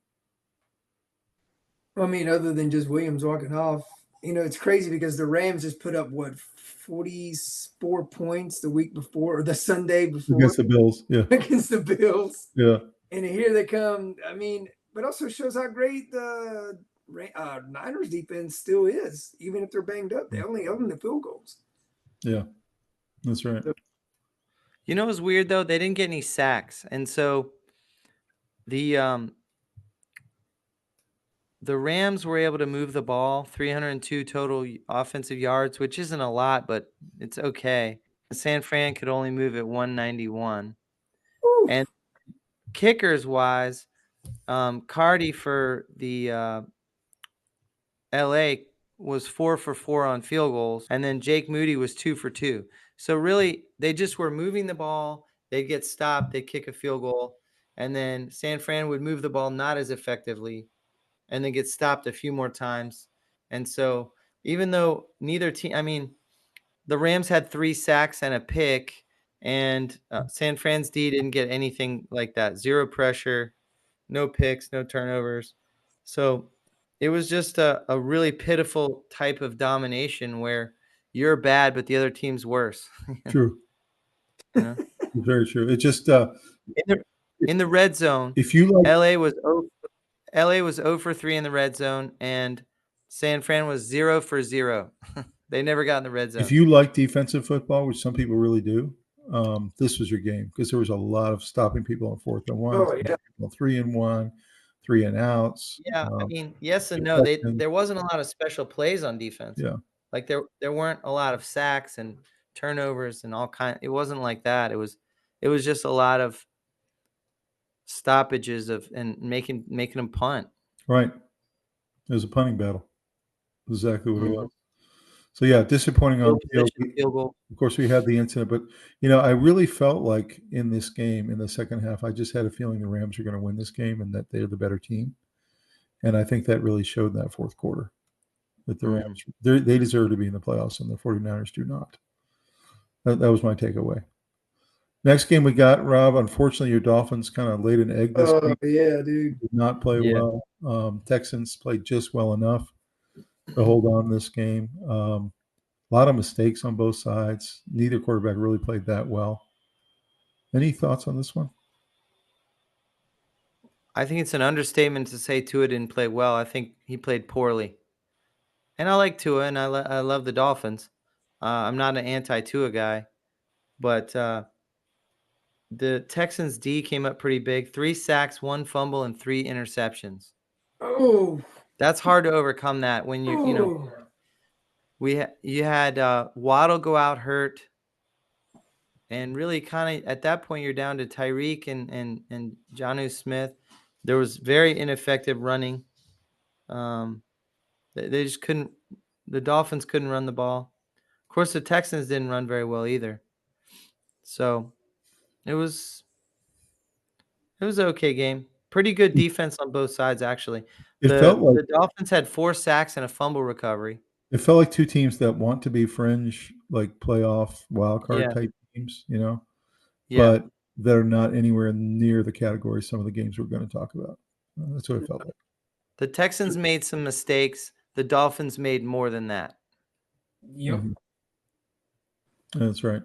I mean, other than just Williams walking off, it's crazy because the Rams just put up 44 points the week before, or the Sunday before against the Bills. Yeah, against the Bills. Yeah, and here they come. I mean, but also shows how great the Niners defense still is, even if they're banged up. They only own the field goals. Yeah, that's right. You know, it was weird though. They didn't get any sacks, and so the Rams were able to move the ball 302 total offensive yards, which isn't a lot, but it's okay. San Fran could only move at 191. Oof. And kickers wise, Cardi for the LA was 4 for 4 on field goals, and then Jake Moody was 2 for 2. So really, they just were moving the ball. They'd get stopped, they'd kick a field goal, and then San Fran would move the ball not as effectively, and then get stopped a few more times. And so even though neither team, I mean, the Rams had 3 sacks and a pick, and San Fran's D didn't get anything like that. 0 pressure, no picks, no turnovers. So it was just a really pitiful type of domination where you're bad, but the other team's worse. True. You know? Very true. It just in the red zone, if you like, LA was 0 for 3 in the red zone, and San Fran was 0 for 0. They never got in the red zone. if you like defensive football, which some people really do, this was your game because there was a lot of stopping people on 4th and 1, Oh, yeah. 3 and 1, 3 and outs. Yeah, I mean, yes and no. There wasn't a lot of special plays on defense. Yeah. Like there weren't a lot of sacks and turnovers and all kind. It wasn't like that. It was just a lot of stoppages and making them punt. Right. It was a punting battle. Exactly what it was. So yeah, disappointing on field goal. Of course, we had the incident, but I really felt like in this game, in the second half, I just had a feeling the Rams are going to win this game and that they're the better team. And I think that really showed in that fourth quarter that the Rams, they deserve to be in the playoffs and the 49ers do not. That was my takeaway. Next game we got, Rob. Unfortunately, your Dolphins kind of laid an egg this week. Yeah, dude. Did not play well. Texans played just well enough to hold on this game. A lot of mistakes on both sides. Neither quarterback really played that well. Any thoughts on this one? I think it's an understatement to say Tua didn't play well. I think he played poorly. And I like Tua, and I love the Dolphins. I'm not an anti-Tua guy, but the Texans D came up pretty big. 3 sacks, 1 fumble, and 3 interceptions. Oh, that's hard to overcome that when you you had Waddle go out hurt, and really kind of at that point you're down to Tyreek and Jonnu Smith. There was very ineffective running. They just couldn't. The Dolphins couldn't run the ball. Of course, the Texans didn't run very well either. So it was an okay game. Pretty good defense on both sides, actually. The Dolphins had 4 sacks and a fumble recovery. It felt like 2 teams that want to be fringe, like playoff wildcard type teams, but they're not anywhere near the category some of the games we're going to talk about. That's what it felt like. The Texans made some mistakes. The Dolphins made more than that. Yep. Mm-hmm. That's right.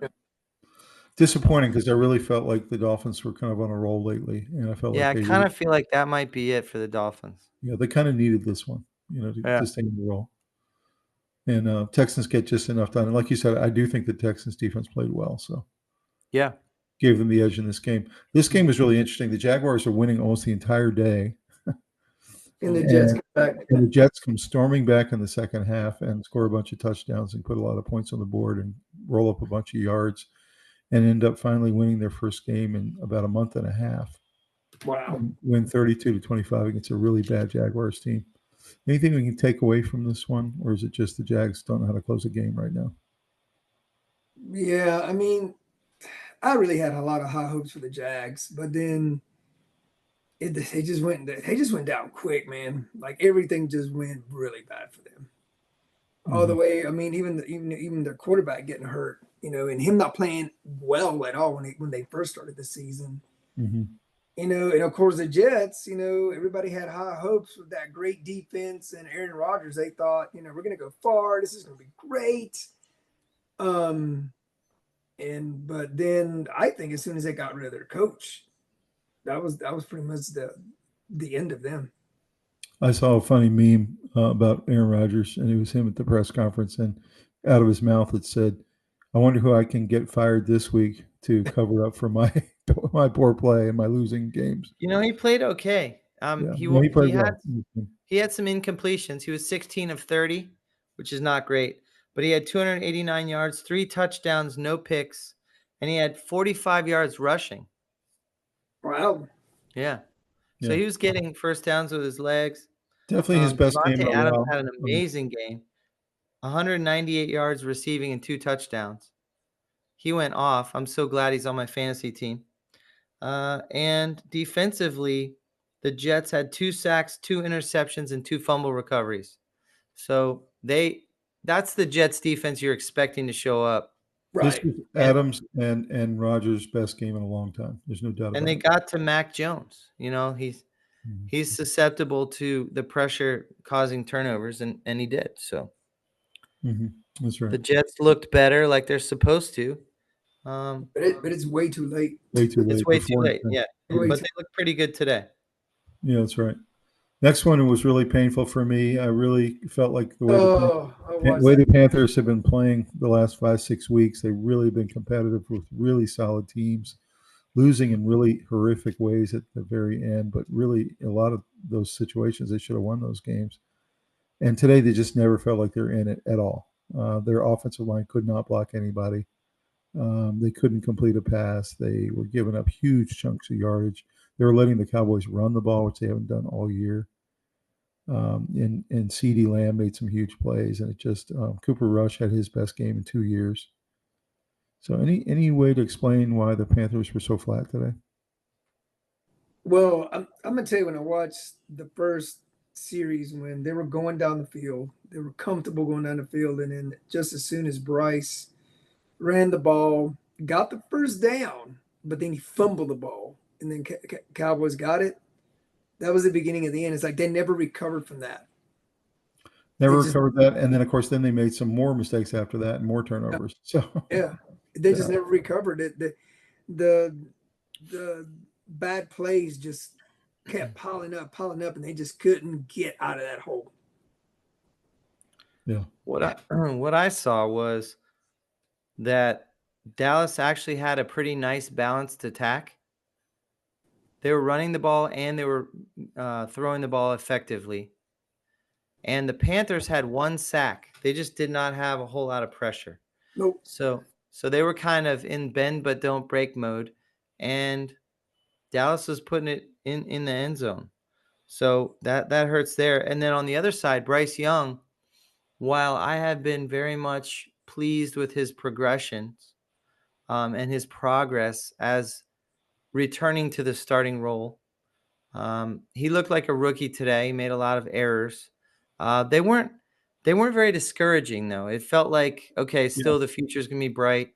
Disappointing because I really felt like the Dolphins were kind of on a roll lately, and I felt I kind of feel like that might be it for the Dolphins. Yeah, they kind of needed this one, to stay in the role. And Texans get just enough done. And like you said, I do think the Texans defense played well, so gave them the edge in this game. This game was really interesting. The Jaguars are winning almost the entire day. And the Jets come storming back in the second half and score a bunch of touchdowns and put a lot of points on the board and roll up a bunch of yards and end up finally winning their first game in about a month and a half. Wow. Win 32-25 against a really bad Jaguars team. Anything we can take away from this one, or is it just the Jags don't know how to close a game right now? Yeah, I mean, I really had a lot of high hopes for the Jags, but then they just went down quick, man. Like everything just went really bad for them. All the way. I mean, even their quarterback getting hurt, and him not playing well at all when they first started the season. Mm-hmm. And of course the Jets, everybody had high hopes with that great defense and Aaron Rodgers. They thought, we're going to go far. This is going to be great. But then I think as soon as they got rid of their coach, that was pretty much the end of them. I saw a funny meme about Aaron Rodgers, and it was him at the press conference, and out of his mouth it said, I wonder who I can get fired this week to cover up for my my poor play and my losing games. He played okay. Yeah. He played well. He had some incompletions. He was 16 of 30, which is not great, but he had 289 yards, 3 touchdowns, no picks, and he had 45 yards rushing. Wow. Yeah. So he was getting first downs with his legs. Definitely his best game. Davante Adams had an amazing game. 198 yards receiving and 2 touchdowns. He went off. I'm so glad he's on my fantasy team. And defensively, the Jets had 2 sacks, 2 interceptions, and 2 fumble recoveries. So that's the Jets defense you're expecting to show up. Right. This was Adams and Rodgers' best game in a long time. There's no doubt about it. And they got to Mac Jones. He's susceptible to the pressure causing turnovers, and he did. So that's right. The Jets looked better, like they're supposed to. But it's way too late. Way too late. It's way too late. Yeah, but they look pretty good today. Yeah, that's right. Next one was really painful for me. I really felt like the way the Panthers have been playing the last 5-6 weeks, they've really been competitive with really solid teams, losing in really horrific ways at the very end. But really, a lot of those situations, they should have won those games. And today, they just never felt like they're in it at all. Their offensive line could not block anybody. They couldn't complete a pass. They were giving up huge chunks of yardage. They were letting the Cowboys run the ball, which they haven't done all year. And CeeDee Lamb made some huge plays, and it just Cooper Rush had his best game in 2 years. So any way to explain why the Panthers were so flat today? Well, I'm gonna tell you, when I watched the first series, when they were going down the field, they were comfortable going down the field, and then just as soon as Bryce ran the ball, got the first down, but then he fumbled the ball, and then Cowboys got it. That was the beginning of the end. It's like they never recovered from that. Never recovered that, and then of course, then they made some more mistakes after that and more turnovers. So they just never recovered it. The bad plays just kept piling up, and they just couldn't get out of that hole. Yeah. What I saw was that Dallas actually had a pretty nice balanced attack. They were running the ball and they were throwing the ball effectively. And the Panthers had 1 sack. They just did not have a whole lot of pressure. Nope. So they were kind of in bend but don't break mode. And Dallas was putting it in the end zone. So that hurts there. And then on the other side, Bryce Young, while I have been very much pleased with his progressions and his progress as returning to the starting role, he looked like a rookie today. He made a lot of errors. They weren't very discouraging though. It felt like, okay, still the future's gonna be bright.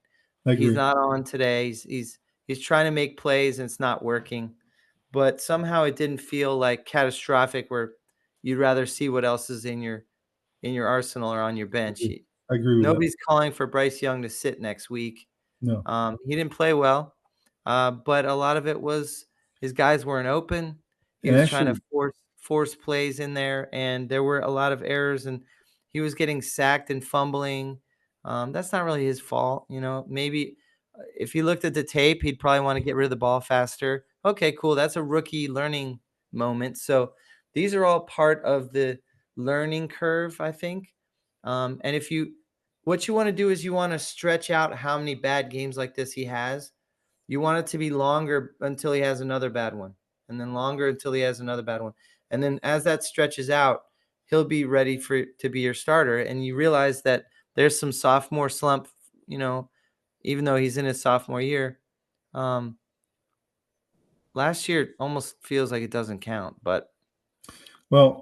He's not on today. He's trying to make plays and it's not working. But somehow it didn't feel like catastrophic where you'd rather see what else is in your arsenal or on your bench. I agree with Nobody's calling for Bryce Young to sit next week. No. He didn't play well, but a lot of it was his guys weren't open. He was trying to force plays in there, and there were a lot of errors, and he was getting sacked and fumbling. That's not really his fault. Maybe if he looked at the tape, he'd probably want to get rid of the ball faster. Okay, cool. That's a rookie learning moment. So these are all part of the learning curve, I think. And what you want to do is you want to stretch out how many bad games like this he has. You want it to be longer until he has another bad one, and then longer until he has another bad one. And then as that stretches out, he'll be ready to be your starter. And you realize that there's some sophomore slump, even though he's in his sophomore year. Last year almost feels like it doesn't count, but the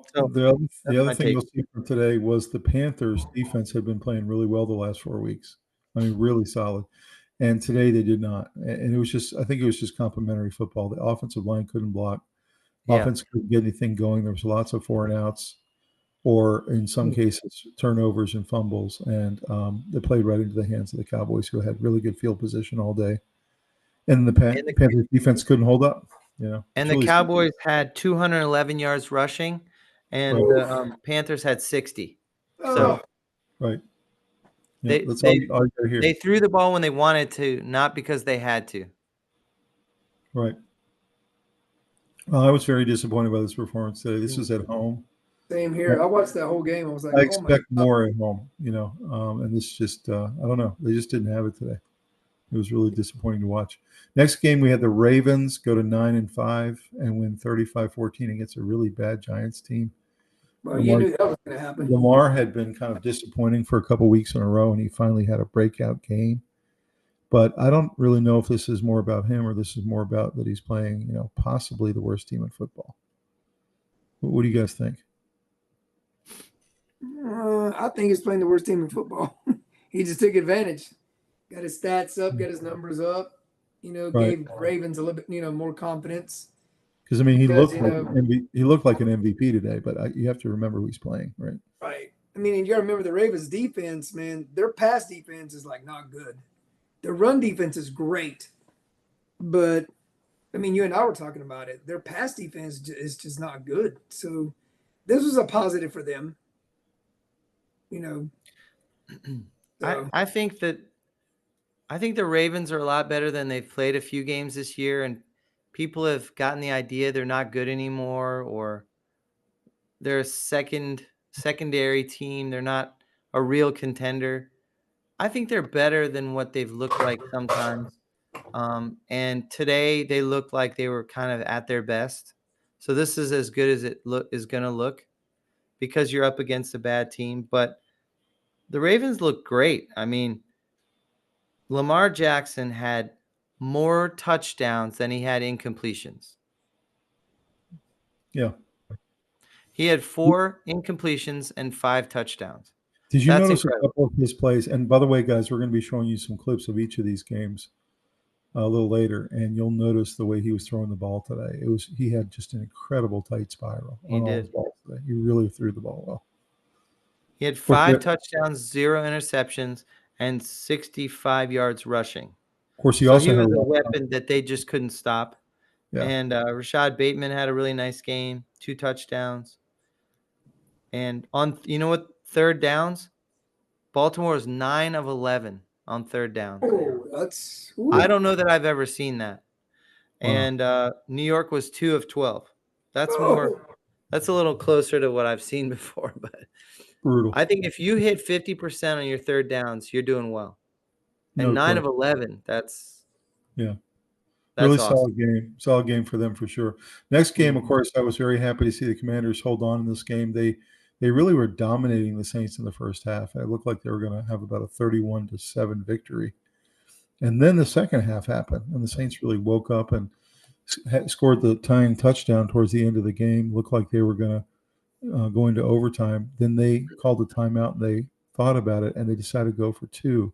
other thing you'll see from today was the Panthers defense had been playing really well the last 4 weeks. I mean, really solid. And today they did not. And I think it was just complimentary football. The offensive line couldn't block. Offense couldn't get anything going. There was lots of 4 and outs, or in some cases, turnovers and fumbles. And they played right into the hands of the Cowboys, who had really good field position all day. And the Panthers defense couldn't hold up. And the Cowboys had 211 yards rushing, and the Panthers had 60. So, right. Yeah, that's all you gotta hear. They threw the ball when they wanted to, not because they had to. Right. Well, I was very disappointed by this performance today. This is at home. Same here. I watched that whole game. I was like, I oh expect my God. more at home, and this just, I don't know. They just didn't have it today. It was really disappointing to watch. Next game, we had the Ravens go to 9-5 and win 35-14 against a really bad Giants team. Well, you knew that was going to happen. Lamar had been kind of disappointing for a couple weeks in a row, and he finally had a breakout game. But I don't really know if this is more about him or this is more about that he's playing, possibly the worst team in football. What do you guys think? I think he's playing the worst team in football. He just took advantage. Got his stats up, got his numbers up, gave Ravens a little bit, more confidence. Because, he looked like an MVP today, but you have to remember who he's playing, right? Right. You got to remember the Ravens defense, man, their pass defense is not good. Their run defense is great. But, you and I were talking about it. Their pass defense is just not good. So this was a positive for them. So. I think the Ravens are a lot better than they've played a few games this year, and people have gotten the idea they're not good anymore, or they're a secondary team. They're not a real contender. I think they're better than what they've looked like sometimes. And today they looked like they were kind of at their best. So this is as good as it is going to look because you're up against a bad team. But the Ravens look great. Lamar Jackson had more touchdowns than he had incompletions. Yeah. He had 4 incompletions and 5 touchdowns. Did you notice incredible. A couple of his plays? And by the way, guys, we're going to be showing you some clips of each of these games a little later, and you'll notice the way he was throwing the ball today. He had just an incredible tight spiral. He did. His balls today. He really threw the ball well. He had 5 touchdowns, 0 interceptions, and 65 yards rushing. Of course, he was a weapon that they just couldn't stop. Yeah. And Rashad Bateman had a really nice game, 2 touchdowns. And on, third downs, Baltimore is 9 of 11 on third down. Oh, I don't know that I've ever seen that. Wow. And New York was 2 of 12. That's a little closer to what I've seen before, but brutal. I think if you hit 50% on your third downs, you're doing well. And 9 of 11, that's really awesome. solid game for them for sure. Next game, of course, I was very happy to see the Commanders hold on in this game. They really were dominating the Saints in the first half. It looked like they were going to have about a 31-7 victory. And then the second half happened, and the Saints really woke up and scored the tying touchdown towards the end of the game. Looked like they were going to go into overtime. Then they called a timeout, and they thought about it, and they decided to go for 2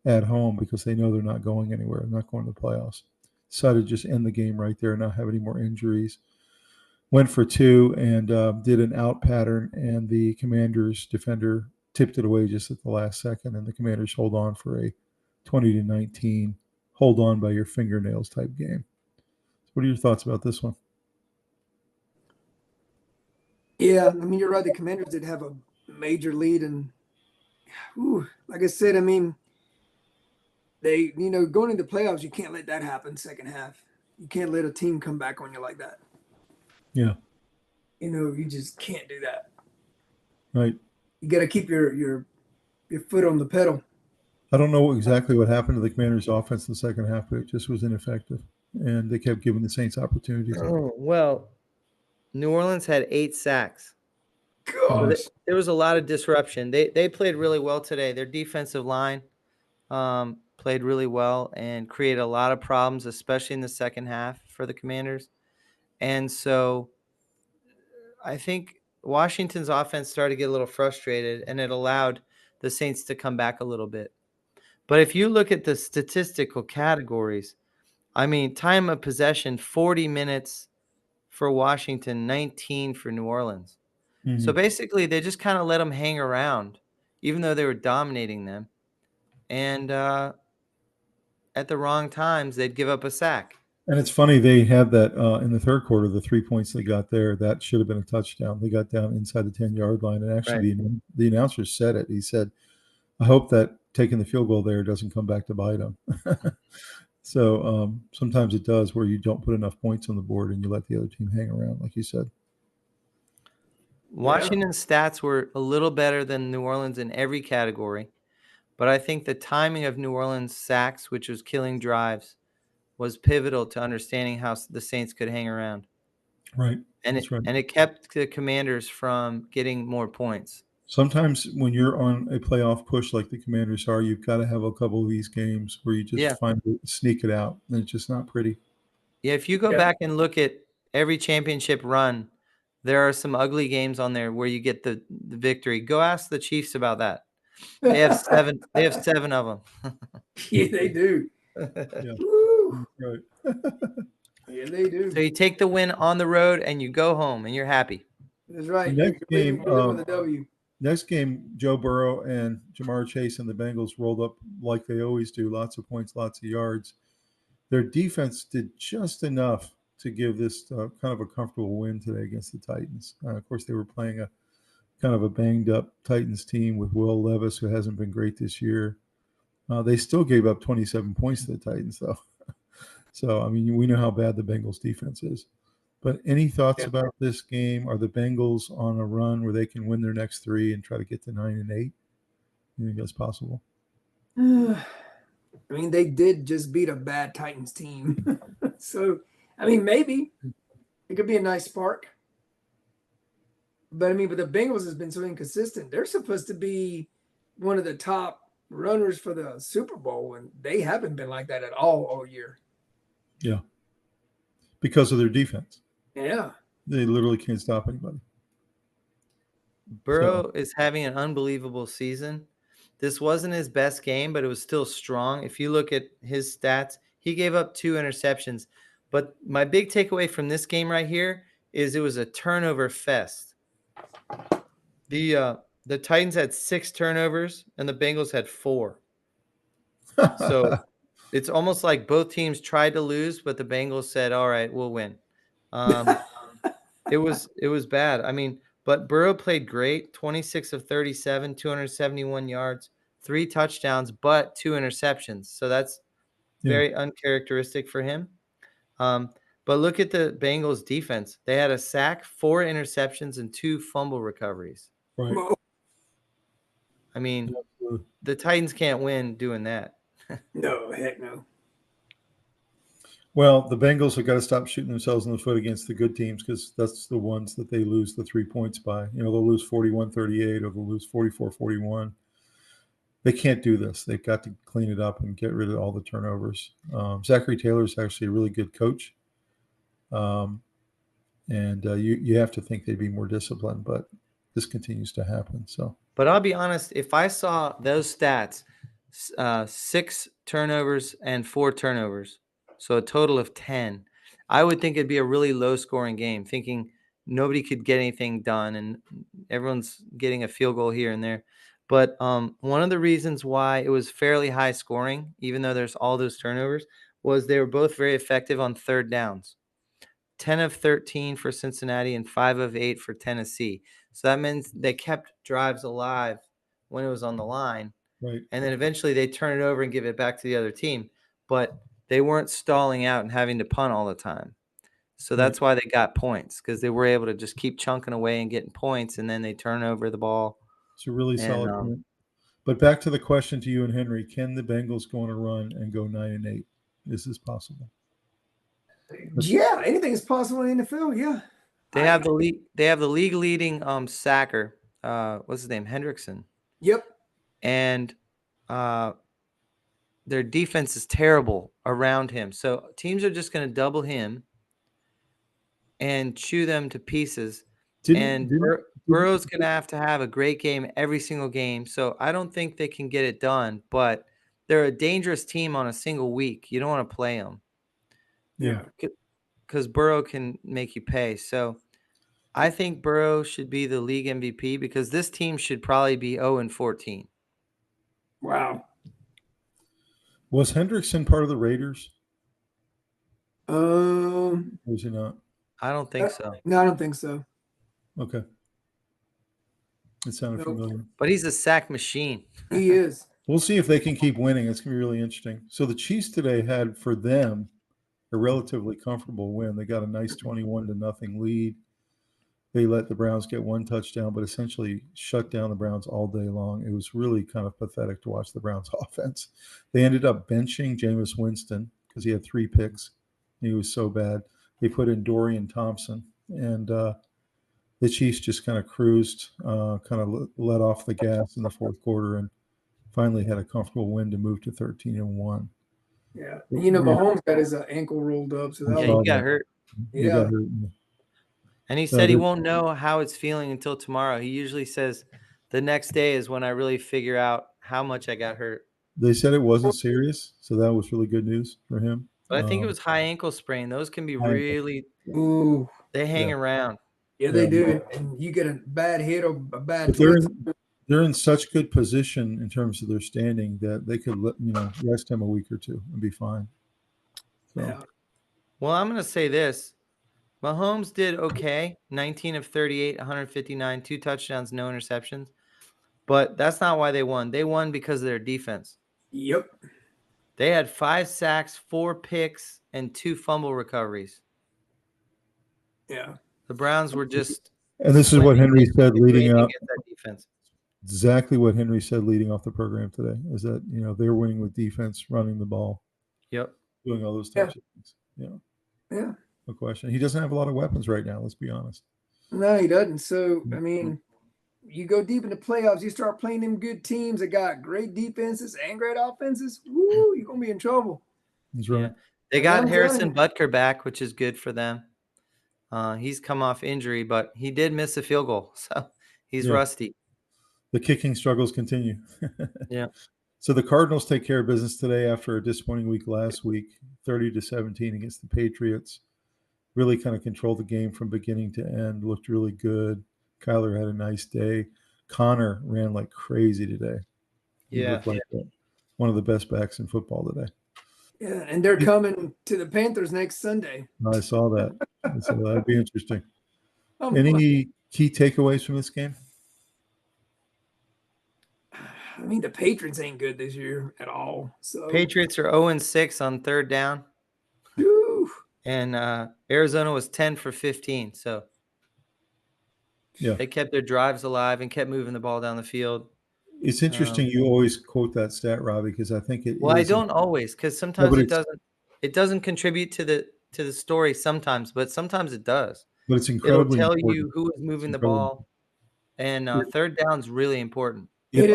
at home because they know they're not going anywhere. They're not going to the playoffs. Decided to just end the game right there and not have any more injuries. Went for 2 and did an out pattern, and the Commanders defender tipped it away just at the last second, and the Commanders hold on for a 20-19 hold on by your fingernails type game. What are your thoughts about this one? Yeah, you're right. The Commanders did have a major lead, and like I said, they, going into the playoffs, you can't let that happen second half. You can't let a team come back on you like that. Yeah. You just can't do that. Right. You got to keep your foot on the pedal. I don't know exactly what happened to the Commanders' offense in the second half, but it just was ineffective, and they kept giving the Saints opportunities. Oh, well, New Orleans had 8 sacks. Gosh. There was a lot of disruption. They played really well today. Their defensive line played really well and created a lot of problems, especially in the second half for the Commanders. And so I think Washington's offense started to get a little frustrated, and it allowed the Saints to come back a little bit. But if you look at the statistical categories, time of possession, 40 minutes for Washington, 19 for New Orleans. Mm-hmm. So basically, they just kind of let them hang around, even though they were dominating them. And at the wrong times, they'd give up a sack. And it's funny, they had that in the third quarter, the 3 points they got there, that should have been a touchdown. They got down inside the 10-yard line, and actually the announcer said it. He said, I hope that taking the field goal there doesn't come back to bite them. So sometimes it does, where you don't put enough points on the board and you let the other team hang around, like you said. Washington's stats were a little better than New Orleans in every category, but I think the timing of New Orleans' sacks, which was killing drives, was pivotal to understanding how the Saints could hang around. Right. And it kept the Commanders from getting more points. Sometimes when you're on a playoff push like the Commanders are, you've got to have a couple of these games where you just sneak it out, and it's just not pretty. Yeah, if you go back and look at every championship run, there are some ugly games on there where you get the victory. Go ask the Chiefs about that. They have 7. They have 7 of them. Yeah, they do. Yeah. Right. Yeah, they do. So you take the win on the road and you go home and you're happy. That's right. Next game, Joe Burrow and Jamar Chase and the Bengals rolled up like they always do. Lots of points, lots of yards. Their defense did just enough to give this kind of a comfortable win today against the Titans. Of course, they were playing a kind of a banged-up Titans team with Will Levis, who hasn't been great this year. They still gave up 27 points to the Titans, though. So, I mean, we know how bad the Bengals defense is. But any thoughts about this game? Are the Bengals on a run where they can win their next 3 and try to get to 9-8? You think that's possible? I mean, they did just beat a bad Titans team. So, I mean, maybe it could be a nice spark. But, I mean, the Bengals has been so inconsistent. They're supposed to be one of the top runners for the Super Bowl, and they haven't been like that at all year. Yeah. Because of their defense. Yeah. They literally can't stop anybody. Burrow is having an unbelievable season. This wasn't his best game, but it was still strong. If you look at his stats, he gave up 2 interceptions. But my big takeaway from this game right here is it was a turnover fest. The Titans had 6 turnovers and the Bengals had 4. So it's almost like both teams tried to lose, but the Bengals said, all right, we'll win. It was bad. I mean, but Burrow played great, 26 of 37, 271 yards, 3 touchdowns, but 2 interceptions. So that's very uncharacteristic for him. But look at the Bengals defense. They had a sack, 4 interceptions, and 2 fumble recoveries. Right. I mean, the Titans can't win doing that. No, heck no. Well, the Bengals have got to stop shooting themselves in the foot against the good teams, because that's the ones that they lose the 3 points by. You know, they'll lose 41-38 or they'll lose 44-41. They can't do this. They've got to clean it up and get rid of all the turnovers. Zachary Taylor is actually a really good coach. And you have to think they'd be more disciplined, but this continues to happen. So, but I'll be honest, if I saw those stats, 6 turnovers and 4 turnovers, so a total of 10, I would think it'd be a really low-scoring game, thinking nobody could get anything done and everyone's getting a field goal here and there. But one of the reasons why it was fairly high scoring, even though there's all those turnovers, was they were both very effective on third downs. 10 of 13 for Cincinnati and 5 of 8 for Tennessee. So that means they kept drives alive when it was on the line. Right. And then eventually they turn it over and give it back to the other team. But they weren't stalling out and having to punt all the time. So that's why they got points, because they were able to just keep chunking away and getting points, and then they turn over the ball. It's a really solid point. But back to the question to you and Henry, can the Bengals go on a run and go 9-8? Is this possible? Yeah, anything is possible in the NFL. Yeah, they have the league. They have the league leading sacker. What's his name? Hendrickson. Yep. And their defense is terrible around him. So teams are just going to double him and chew them to pieces. Burrow's going to have a great game every single game. So I don't think they can get it done. But they're a dangerous team on a single week. You don't want to play them. Yeah. Because Burrow can make you pay. So I think Burrow should be the league MVP, because this team should probably be 0-14. Wow. Was Hendrickson part of the Raiders? Was he not? I don't think so. No, I don't think so. Okay. It sounded familiar. But he's a sack machine. He is. We'll see if they can keep winning. It's going to be really interesting. So the Chiefs today had, for them, a relatively comfortable win. They got a nice 21-0 lead. They let the Browns get one touchdown, but essentially shut down the Browns all day long. It was really kind of pathetic to watch the Browns offense. They ended up benching Jameis Winston because he had 3 picks. He was so bad. They put in Dorian Thompson, and the Chiefs just kind of cruised, kind of let off the gas in the fourth quarter, and finally had a comfortable win to move to 13-1. Yeah. Mahomes got his ankle rolled up. So that he got hurt. He got hurt. And he said he won't know how it's feeling until tomorrow. He usually says the next day is when I really figure out how much I got hurt. They said it wasn't serious, so that was really good news for him. But I think it was high ankle sprain. Those can be really – they hang around. Yeah, they do. And you get a bad hit or a bad they're in such good position in terms of their standing that they could rest him a week or two and be fine. So. Yeah. Well, I'm going to say this. Mahomes did okay, 19 of 38, 159, 2 touchdowns, no interceptions. But that's not why they won. They won because of their defense. Yep. They had 5 sacks, 4 picks, and 2 fumble recoveries. Yeah. The Browns were just – and this is what Henry said leading up. That defense. Exactly what Henry said leading off the program today is that, they're winning with defense, running the ball. Yep. Doing all those types of things. Yeah. No question. He doesn't have a lot of weapons right now, let's be honest. No, he doesn't. So, I mean, you go deep in the playoffs, you start playing them good teams that got great defenses and great offenses, woo, you're going to be in trouble. That's right. Yeah. They got Harrison Butker back, which is good for them. He's come off injury, but he did miss a field goal, so he's rusty. The kicking struggles continue. Yeah. So the Cardinals take care of business today after a disappointing week last week, 30-17 against the Patriots. Really kind of controlled the game from beginning to end, looked really good. Kyler had a nice day. Connor ran like crazy today. He looked like one of the best backs in football today. Yeah, and they're coming to the Panthers next Sunday. I saw that. So that'd be interesting. Any key takeaways from this game? I mean, the Patriots ain't good this year at all. So Patriots are 0-6 on third down. Whew. And Arizona was 10 for 15. So they kept their drives alive and kept moving the ball down the field. It's interesting you always quote that stat, Robbie, because I think it. Well, I don't always, because sometimes it doesn't contribute to the story sometimes, but sometimes it does. But it's incredibly It'll tell important. you who is moving the ball, and third down is really important. It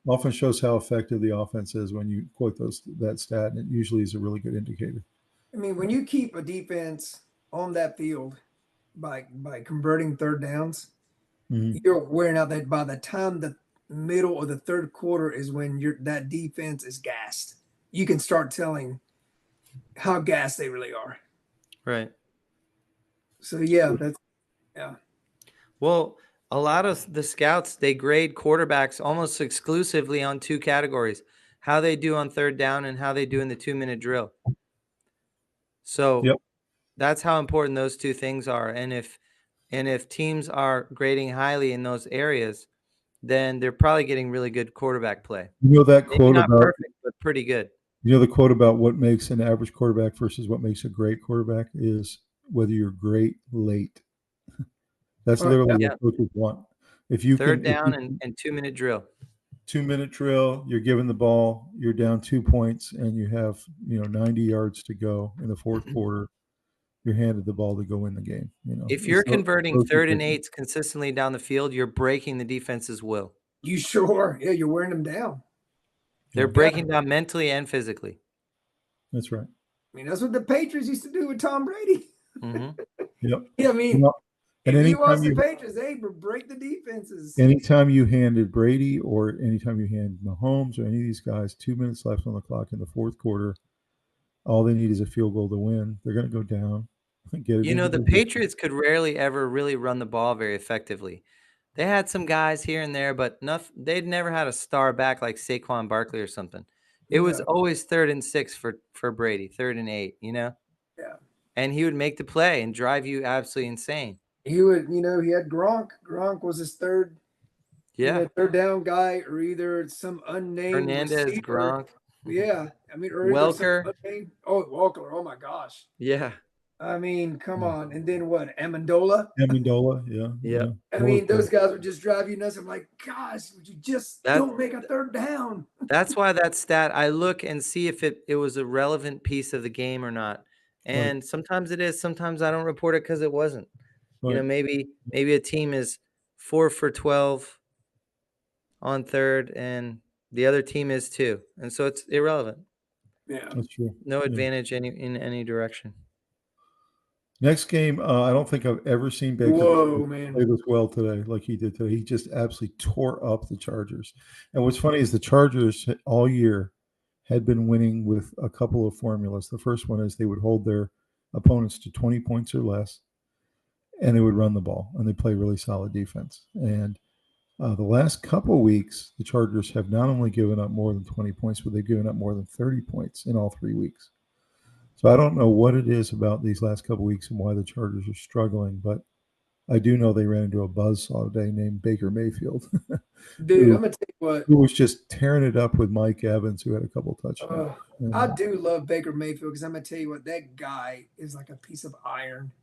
often shows how effective the offense is when you quote that stat, and it usually is a really good indicator. I mean, when you keep a defense on that field by converting third downs, you're wearing out that by the time the middle of the third quarter is when that defense is gassed. You can start telling how gassed they really are. Right. So Well, a lot of the scouts, they grade quarterbacks almost exclusively on 2 categories: how they do on third down and how they do in the 2-minute drill. So that's how important those 2 things are. And if teams are grading highly in those areas, then they're probably getting really good quarterback play. That quote not about perfect, but pretty good. The quote about what makes an average quarterback versus what makes a great quarterback is whether you're great late. That's literally what coaches want. If you third down and 2-minute drill. 2-minute drill, you're given the ball, you're down 2 points, and you have 90 yards to go in the fourth quarter. You're handed the ball to go win the game. If you're converting 3rd and 8s consistently down the field, you're breaking the defense's will. You sure? Yeah, you're wearing them down. They're breaking down mentally and physically. That's right. I mean, that's what the Patriots used to do with Tom Brady. Yep. Yeah, I mean, and if you watch the Patriots, they break the defenses. Anytime you handed Brady or anytime you hand Mahomes or any of these guys 2 minutes left on the clock in the fourth quarter, all they need is a field goal to win. They're going to go down. The Patriots could rarely ever really run the ball very effectively. They had some guys here and there, but they'd never had a star back like Saquon Barkley or something. It was always 3rd and 6 for Brady, 3rd and 8, Yeah. And he would make the play and drive you absolutely insane. He would, he had Gronk. Gronk was his third Yeah. Either third down guy or either some unnamed Hernandez, receiver. Gronk. Yeah. I mean, or Welker. Welker. Oh my gosh. Yeah. I mean, come on. And then what? Amendola? Yeah. Yeah. I mean, those guys would just drive you nuts. I'm like, gosh, would you just don't make a third down? That's why that stat, I look and see if it was a relevant piece of the game or not. And sometimes it is. Sometimes I don't report it because it wasn't. Right. You know, maybe a team is 4 for 12 on third and the other team is 2. And so it's irrelevant. Yeah. That's true. No advantage in any direction. Next game, I don't think I've ever seen Baker play this well today like he did today. He just absolutely tore up the Chargers. And what's funny is the Chargers all year had been winning with a couple of formulas. The first one is they would hold their opponents to 20 points or less, and they would run the ball, and they play really solid defense. And the last couple of weeks, the Chargers have not only given up more than 20 points, but they've given up more than 30 points in all 3 weeks. So I don't know what it is about these last couple of weeks and why the Chargers are struggling, but I do know they ran into a buzzsaw today named Baker Mayfield. Dude, I'm going to tell you what. Who was just tearing it up with Mike Evans, who had a couple touchdowns. I do love Baker Mayfield because I'm going to tell you what, that guy is like a piece of iron.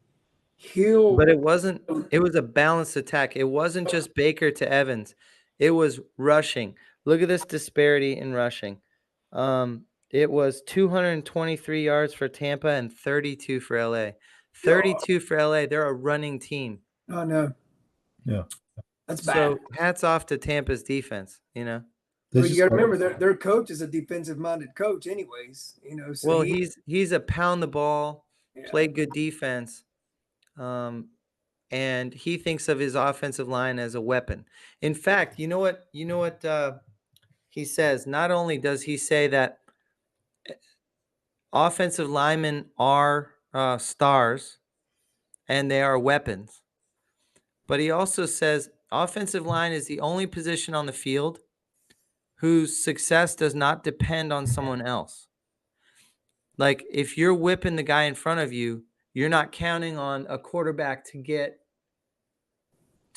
But it was a balanced attack. It wasn't just Baker to Evans. It was rushing. Look at this disparity in rushing. It was 223 yards for Tampa and 32 for LA. 32 for LA. They're a running team. Oh, no. Yeah. That's bad. So hats off to Tampa's defense, you know. Well, you got to remember, their coach is a defensive-minded coach anyways. You know. So well, he's a pound the ball, play good defense. And he thinks of his offensive line as a weapon. In fact, you know what he says? Not only does he say that offensive linemen are stars and they are weapons, but he also says offensive line is the only position on the field whose success does not depend on someone else. Like if you're whipping the guy in front of you, you're not counting on a quarterback to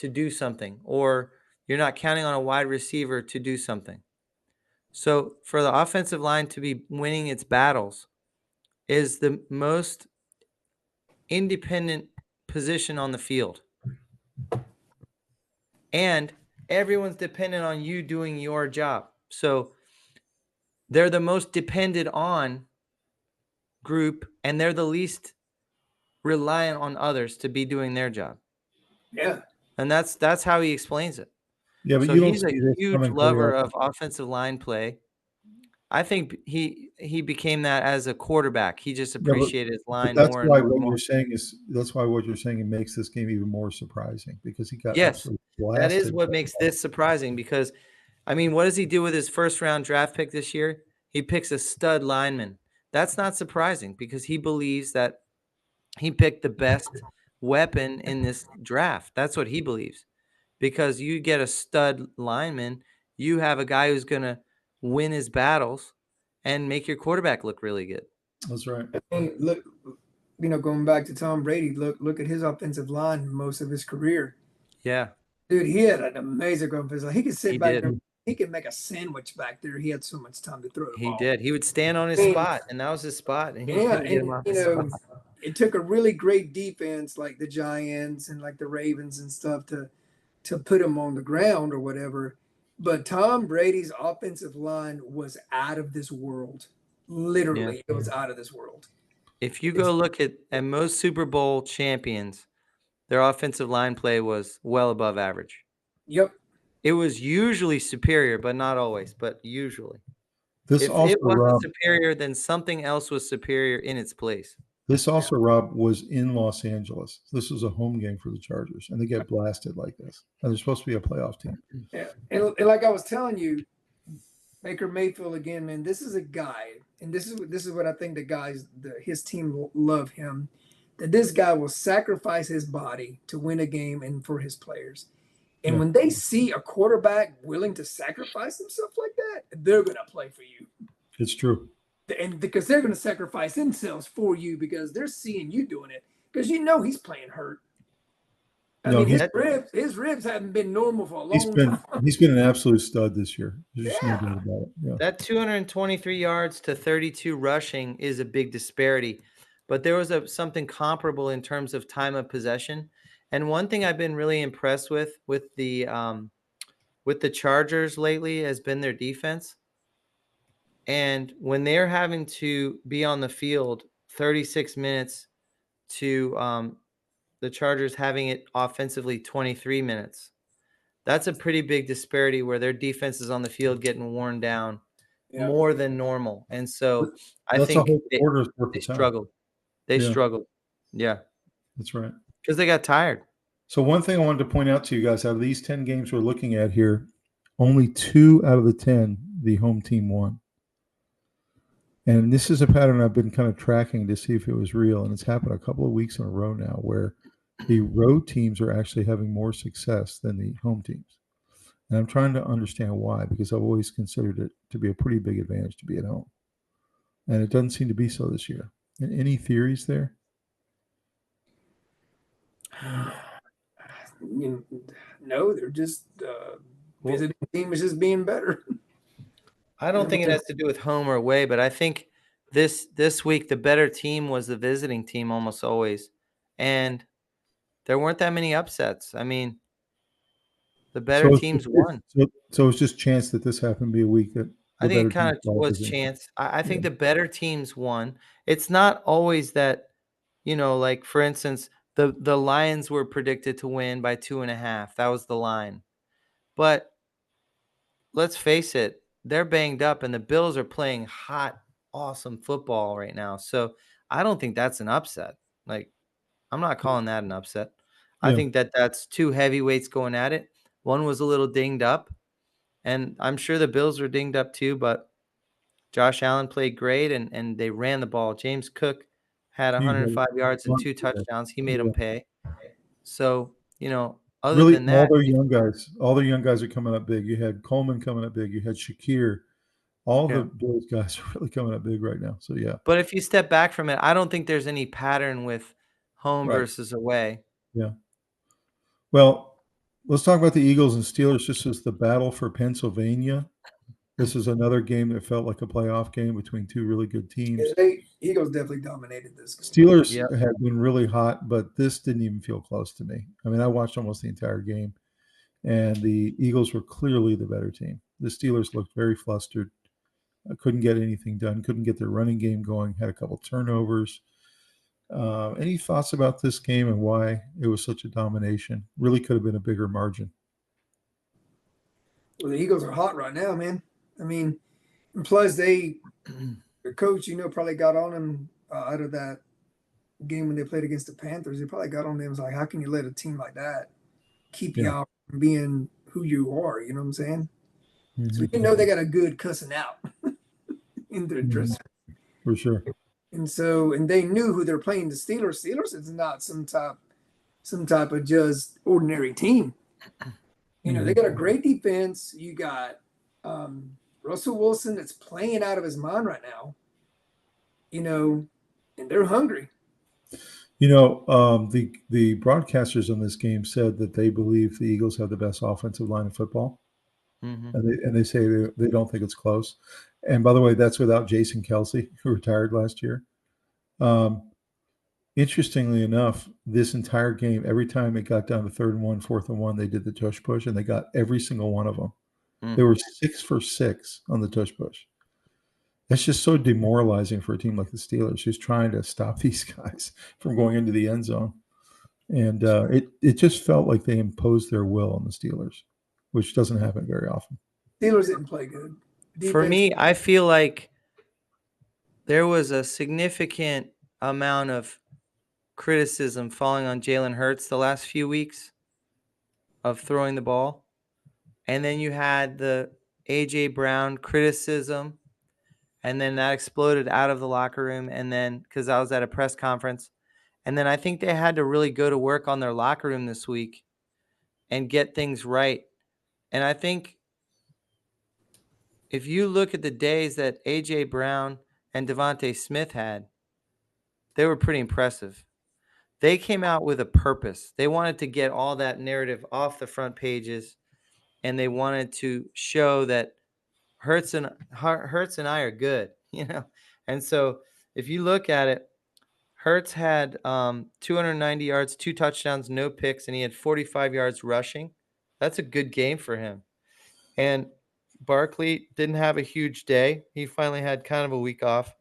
do something, or you're not counting on a wide receiver to do something. So for the offensive line to be winning its battles is the most independent position on the field. And everyone's dependent on you doing your job. So they're the most dependent on group, and they're the least reliant on others to be doing their job. Yeah. And that's how he explains it. Yeah, but so he's a huge lover of offensive line play. I think he became that as a quarterback. He just appreciated his line that's more. Why what you're saying is that's why what you're saying it makes this game even more surprising because he got absolutely blasted. That is what makes this surprising because, I mean, what does he do with his first round draft pick this year? He picks a stud lineman. That's not surprising because he believes that he picked the best weapon in this draft. That's what he believes. Because you get a stud lineman, you have a guy who's going to win his battles and make your quarterback look really good. That's right. And look, going back to Tom Brady, look at his offensive line most of his career. Yeah. Dude, he had an amazing offensive line. He could sit back there. He could make a sandwich back there. He had so much time to throw the ball. He did. He would stand on his spot, and that was his spot. And it took a really great defense like the Giants and like the Ravens and stuff to put him on the ground or whatever. But Tom Brady's offensive line was out of this world. Literally, it was out of this world. If you go look at most Super Bowl champions, their offensive line play was well above average. Yep. It was usually superior, but not always, but usually. If it wasn't superior, then something else was superior in its place. This also, Rob, was in Los Angeles. This was a home game for the Chargers, and they get blasted like this. And they're supposed to be a playoff team. Yeah, and like I was telling you, Baker Mayfield again, man. This is a guy, and this is what I think the guys, his team love him. That this guy will sacrifice his body to win a game and for his players. And when they see a quarterback willing to sacrifice himself like that, they're going to play for you. It's true. And because they're going to sacrifice themselves for you because they're seeing you doing it because he's playing hurt. I No, mean, his ribs haven't been normal for a long time. He's been an absolute stud this year. There's just no Yeah. doubt about it. Yeah. That 223 yards to 32 rushing is a big disparity, but there was something comparable in terms of time of possession. And one thing I've been really impressed with the Chargers lately has been their defense. And when they're having to be on the field 36 minutes to the Chargers having it offensively 23 minutes, that's a pretty big disparity where their defense is on the field getting worn down more than normal. And so I think they struggled. They struggled. Yeah. That's right. Because they got tired. So one thing I wanted to point out to you guys, out of these 10 games we're looking at here, only 2 out of the 10, the home team won. And this is a pattern I've been kind of tracking to see if it was real. And it's happened a couple of weeks in a row now where the road teams are actually having more success than the home teams. And I'm trying to understand why, because I've always considered it to be a pretty big advantage to be at home. And it doesn't seem to be so this year. Any theories there? No, they're just visiting team is just being better. I don't think it has to do with home or away, but I think this week the better team was the visiting team almost always. And there weren't that many upsets. I mean, the better teams won. So it's just chance that this happened to be a week that I think it kind of was chance. I think the better teams won. It's not always that, like for instance, the Lions were predicted to win by 2.5. That was the line. But let's face it, they're banged up and the Bills are playing hot, awesome football right now. So I don't think that's an upset. Like, I'm not calling that an upset. I think that's two heavyweights going at it. One was a little dinged up, and I'm sure the Bills were dinged up too, but Josh Allen played great, and they ran the ball. James Cook had 105 yards and 2 touchdowns. He made them pay. So, other really, than that, all their young guys are coming up big. You had Coleman coming up big. You had Shakir. All the Bills guys are really coming up big right now. So, yeah. But if you step back from it, I don't think there's any pattern with home versus away. Yeah. Well, let's talk about the Eagles and Steelers. This is the battle for Pennsylvania. This is another game that felt like a playoff game between two really good teams. Yeah, Eagles definitely dominated this game. Steelers had been really hot, but this didn't even feel close to me. I mean, I watched almost the entire game, and the Eagles were clearly the better team. The Steelers looked very flustered. Couldn't get anything done. Couldn't get their running game going. Had a couple turnovers. Any thoughts about this game and why it was such a domination? Really could have been a bigger margin. Well, the Eagles are hot right now, man. I mean, and plus their coach, probably got on them out of that game when they played against the Panthers. They probably got on them. It was like, how can you let a team like that keep you out from being who you are? You know what I'm saying? Mm-hmm. So they got a good cussing out in their dressing room. For sure. And they knew who they're playing. The Steelers. Steelers is not some type of just ordinary team. They got a great defense. You got Russell Wilson that's playing out of his mind right now. And they're hungry. The broadcasters on this game said that they believe the Eagles have the best offensive line in football. Mm-hmm. And they say they don't think it's close. And by the way, that's without Jason Kelce, who retired last year. Interestingly enough, this entire game, every time it got down to 3rd and 1, 4th and 1, they did the tush push, and they got every single one of them. Mm-hmm. They were 6 for 6 on the tush push. That's just so demoralizing for a team like the Steelers, who's trying to stop these guys from going into the end zone. And it just felt like they imposed their will on the Steelers, which doesn't happen very often. Steelers didn't play good. Defense. For me, I feel like there was a significant amount of criticism falling on Jalen Hurts the last few weeks of throwing the ball. And then you had the A.J. Brown criticism, and then that exploded out of the locker room. And then, because I was at a press conference, and then I think they had to really go to work on their locker room this week and get things right. And I think if you look at the days that A.J. Brown and Devontae Smith had, they were pretty impressive. they came out with a purpose. They wanted to get all that narrative off the front pages, and they wanted to show that Hurts and I are good, And so if you look at it, Hurts had 290 yards, 2 touchdowns, no picks, and he had 45 yards rushing. That's a good game for him. And Barkley didn't have a huge day. He finally had kind of a week off.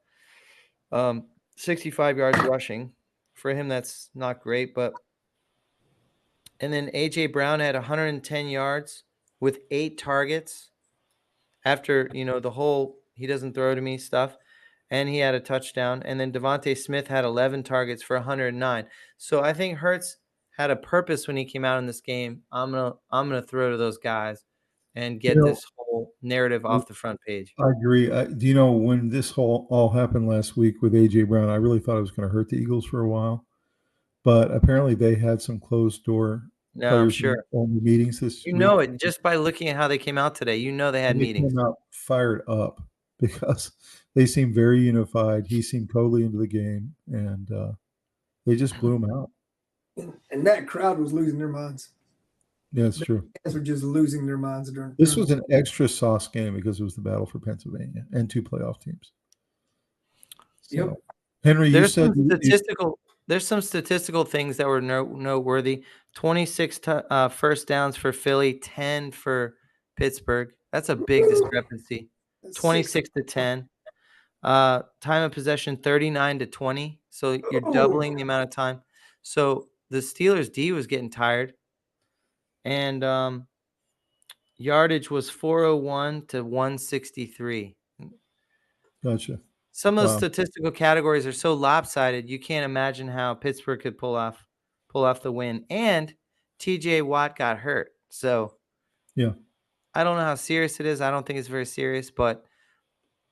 65 yards rushing. For him, that's not great. And then A.J. Brown had 110 yards with 8 targets after, the whole he doesn't throw to me stuff. And he had a touchdown. And then Devontae Smith had 11 targets for 109. So I think Hurts had a purpose when he came out in this game. I'm gonna throw to those guys and get this whole narrative off the front page. I agree. Do you know when this all happened last week with A.J. Brown, I really thought it was going to hurt the Eagles for a while. But apparently they had some closed door I'm sure. meetings this week. It just by looking at how they came out today. They had meetings. They came out fired up because they seemed very unified. He seemed totally into the game, and they just blew him out. And that crowd was losing their minds. Yeah, it's true. They were just losing their minds during. This was an extra sauce game because it was the battle for Pennsylvania and 2 playoff teams. So, yep. Henry, there's some statistical things that were noteworthy. 26 first downs for Philly, 10 for Pittsburgh. That's a big discrepancy. 26 to 10. Time of possession 39-20. So you're doubling the amount of time. So the Steelers D was getting tired. And yardage was 401 to 163. Gotcha. Some of those statistical categories are so lopsided, you can't imagine how Pittsburgh could pull off the win. And TJ Watt got hurt. So yeah, I don't know how serious it is. I don't think it's very serious, but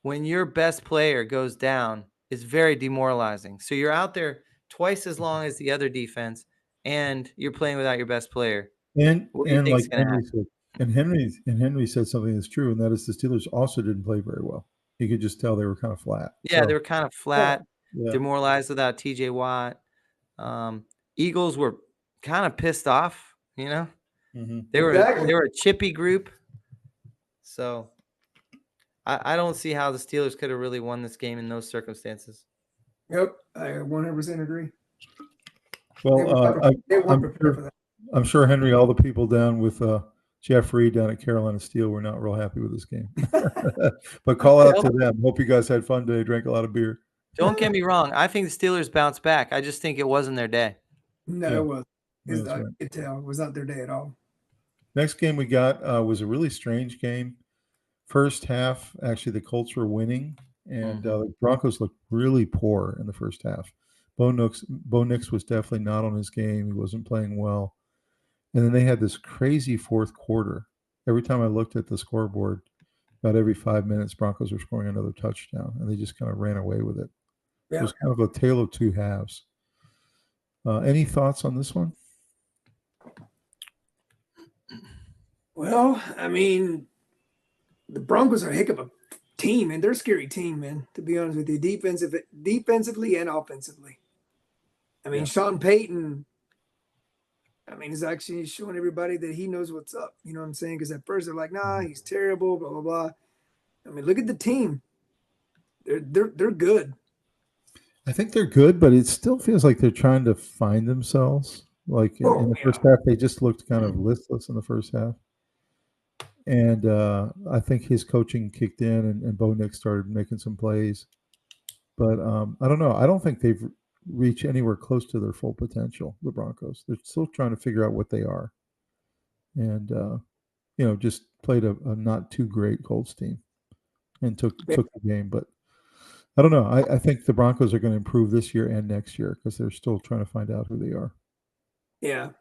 when your best player goes down, it's very demoralizing. So you're out there twice as long as the other defense, and you're playing without your best player. And like Henry said, Henry said something that's true, and that is the Steelers also didn't play very well. You could just tell they were kind of flat. Yeah, they were kind of flat, demoralized without TJ Watt. Eagles were kind of pissed off, Mm-hmm. They were a chippy group. So I don't see how the Steelers could have really won this game in those circumstances. Yep, I 100% agree. Well, I'm sure, Henry, all the people down with Jeff Reed down at Carolina Steel were not real happy with this game. But call out to them. Hope you guys had fun today, drank a lot of beer. Don't get me wrong. I think the Steelers bounced back. I just think it wasn't their day. No, it wasn't. I could tell. It was not their day at all. Next game we got was a really strange game. First half, actually, the Colts were winning, and the Broncos looked really poor in the first half. Bo Nix was definitely not on his game. He wasn't playing well. And then they had this crazy fourth quarter. Every time I looked at the scoreboard, about every 5 minutes, Broncos were scoring another touchdown, and they just kind of ran away with it. Yeah. It was kind of a tale of two halves. Any thoughts on this one? Well, I mean, the Broncos are a heck of a team, and they're a scary team, man, to be honest with you, defensively and offensively. I mean, Sean Payton, is actually showing everybody that he knows what's up. You know what I'm saying? Because at first they're like, nah, he's terrible, blah, blah, blah. I mean, look at the team. They're good. I think they're good, but it still feels like they're trying to find themselves. Like in the first half, they just looked kind of listless in the first half. And I think his coaching kicked in, and Bo Nix started making some plays. But I don't know. I don't think they've reached anywhere close to their full potential, the Broncos. They're still trying to figure out what they are. And, just played a not too great Colts team and took the game. But I don't know. I think the Broncos are going to improve this year and next year because they're still trying to find out who they are. Yeah.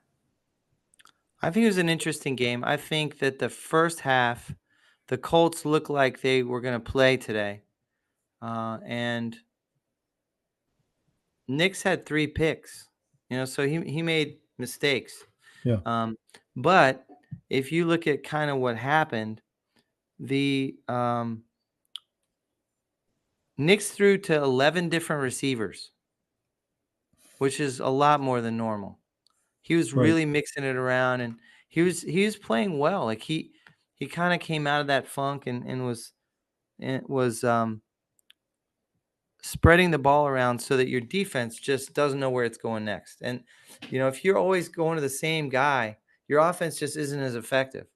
I think it was an interesting game. I think that the first half, the Colts looked like they were going to play today. And Nix had 3 picks, so he made mistakes. Yeah. But if you look at kind of what happened, the Nix threw to 11 different receivers. which is a lot more than normal. He was really mixing it around, and he was playing well. Like he kind of came out of that funk and was spreading the ball around so that your defense just doesn't know where it's going next. And, if you're always going to the same guy, your offense just isn't as effective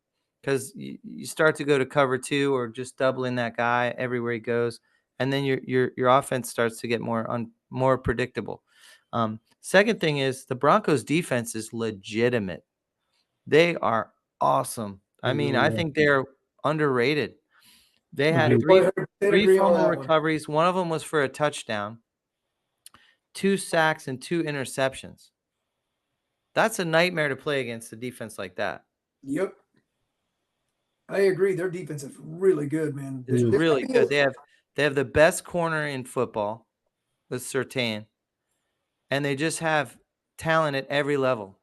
because you start to go to cover 2 or just doubling that guy everywhere he goes. And then your offense starts to get more predictable. Second thing is the Broncos defense is legitimate. They are awesome. I mean, I think they're underrated. They had three fumble recoveries. One of them was for a touchdown, 2 sacks, and 2 interceptions. That's a nightmare to play against a defense like that. Yep. I agree. Their defense is really good, man. It's really good. They have the best corner in football with Surtain, and they just have talent at every level.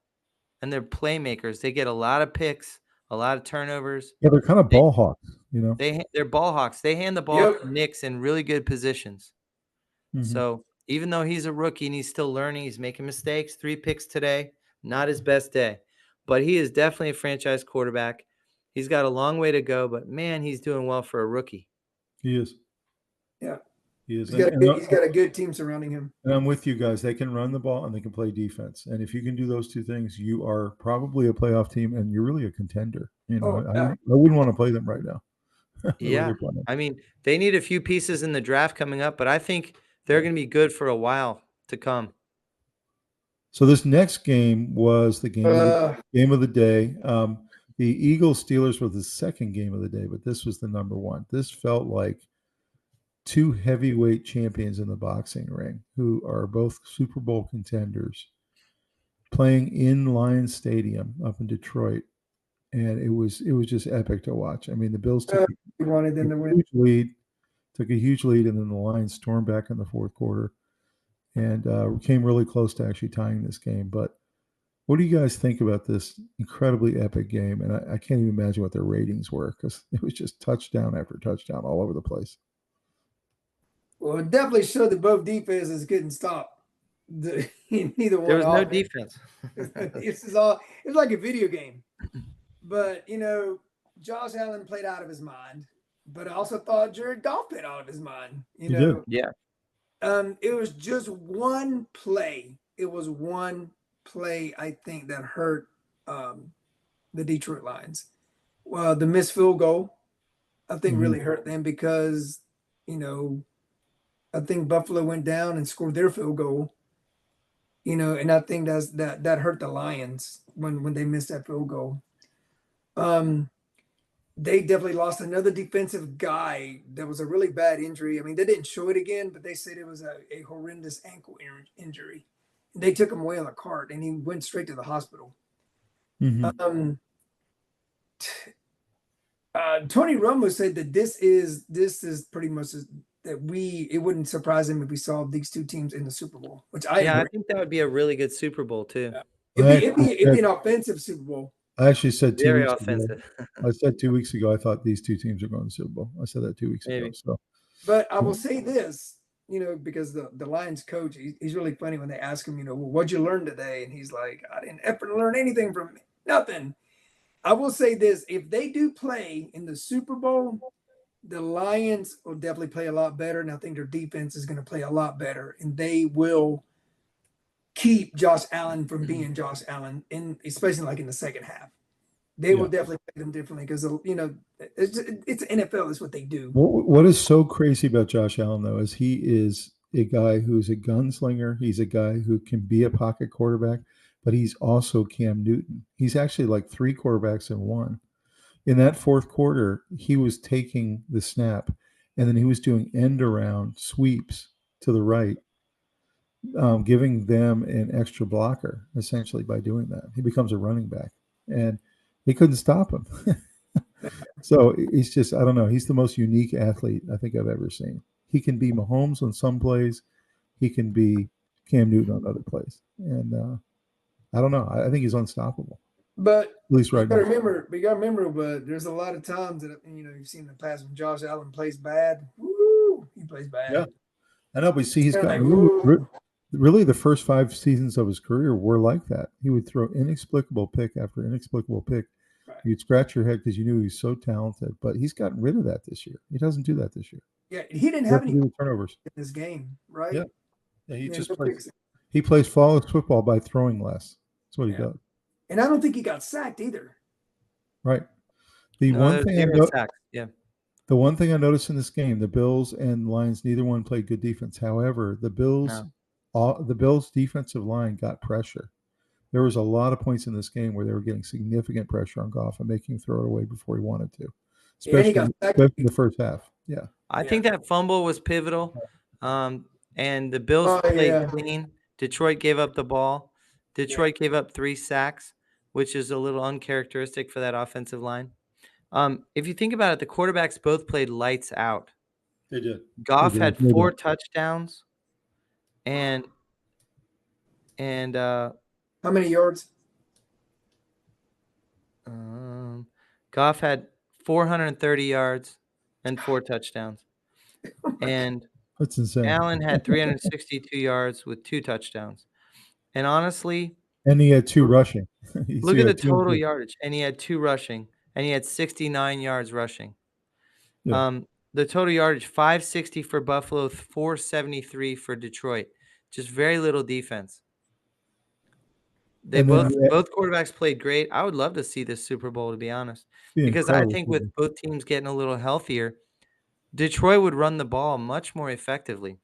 And they're playmakers. They get a lot of picks, a lot of turnovers. Yeah, they're kind of ball hawks, They're ball hawks. They hand the ball to Nix in really good positions. Mm-hmm. So even though he's a rookie and he's still learning, he's making mistakes. 3 picks today, not his best day. But he is definitely a franchise quarterback. He's got a long way to go, but man, he's doing well for a rookie. He is. Yeah. He is. He's got a good team surrounding him. And I'm with you guys. They can run the ball and they can play defense. And if you can do those 2 things, you are probably a playoff team and you're really a contender. I wouldn't want to play them right now. Yeah. I mean, they need a few pieces in the draft coming up, but I think they're going to be good for a while to come. So this next game was the game of the day. The Eagles-Steelers was the second game of the day, but this was the number one. This felt like 2 heavyweight champions in the boxing ring who are both Super Bowl contenders playing in Lions Stadium up in Detroit. And it was just epic to watch. I mean, the Bills took a huge lead, and then the Lions stormed back in the fourth quarter and came really close to actually tying this game. But what do you guys think about this incredibly epic game? And I can't even imagine what their ratings were because it was just touchdown after touchdown all over the place. Well, it definitely showed that both defenses couldn't stop neither one. There was no defense. It's like a video game. But, Josh Allen played out of his mind. But I also thought Jared Goff played out of his mind. Yeah. It was just one play. It was one play, I think, that hurt the Detroit Lions. Well, the missed field goal, I think, really hurt them because, I think Buffalo went down and scored their field goal. And I think that hurt the Lions when they missed that field goal. They definitely lost another defensive guy that was a really bad injury. I mean, they didn't show it again, but they said it was a horrendous ankle injury. They took him away on a cart, and he went straight to the hospital. Mm-hmm. Tony Romo said that this is pretty much that it wouldn't surprise him if we saw these 2 teams in the Super Bowl, which I think that would be a really good Super Bowl too. It'd be an offensive Super Bowl. I actually said 2 Very weeks offensive. ago. I said 2 weeks ago I thought these 2 teams are going to the Super Bowl. I said that 2 weeks ago. So, but I will say this, because the Lions coach, he's really funny when they ask him, what'd you learn today? And he's like, I didn't ever learn anything from nothing. I will say this: if they do play in the Super Bowl, the Lions will definitely play a lot better, and I think their defense is going to play a lot better, and they will keep Josh Allen from being Josh Allen, especially like in the second half. They will definitely play them differently because it's NFL. Is what they do. What is so crazy about Josh Allen though is he is a guy who's a gunslinger. He's a guy who can be a pocket quarterback, but he's also Cam Newton. He's actually like 3 quarterbacks in one. In that fourth quarter, he was taking the snap, and then he was doing end-around sweeps to the right, giving them an extra blocker, essentially, by doing that. He becomes a running back, and they couldn't stop him. So he's just, I don't know, he's the most unique athlete I think I've ever seen. He can be Mahomes on some plays. He can be Cam Newton on other plays. And I don't know. I think he's unstoppable. But at least right now. You gotta remember, but there's a lot of times that you've seen in the past when Josh Allen plays bad. Woo, he plays bad. Yeah, I know, but see, he's got really the first 5 seasons of his career were like that. He would throw inexplicable pick after inexplicable pick. Right. You'd scratch your head because you knew he was so talented, but he's gotten rid of that this year. He doesn't do that this year. Yeah, he didn't have any turnovers in this game, right? Yeah. He Yeah, just no plays. picks. He plays flawless football by throwing less. That's what he Yeah. does. And I don't think he got sacked either. Right. The No, one there's thing zero sacks. Yeah. the one thing I noticed in this game, the Bills and Lions, neither one played good defense. However, the Bills defensive line got pressure. There was a lot of points in this game where they were getting significant pressure on Goff and making him throw it away before he wanted to, especially in the first half. Yeah. I think that fumble was pivotal. And the Bills played clean. Detroit gave up the ball. Detroit gave up 3 sacks, which is a little uncharacteristic for that offensive line. If you think about it, the quarterbacks both played lights out. They did. Goff had 4 touchdowns, and how many yards? Goff had 430 yards and 4 touchdowns, and that's insane. Allen had 362 yards with 2 touchdowns, and honestly, and he had 2 rushing. Look at the total yardage, and he had 2 rushing, and he had 69 yards rushing. Yeah. The total yardage, 560 for Buffalo, 473 for Detroit. Just very little defense. Both quarterbacks played great. I would love to see this Super Bowl, to be honest, because I think with both teams getting a little healthier, Detroit would run the ball much more effectively.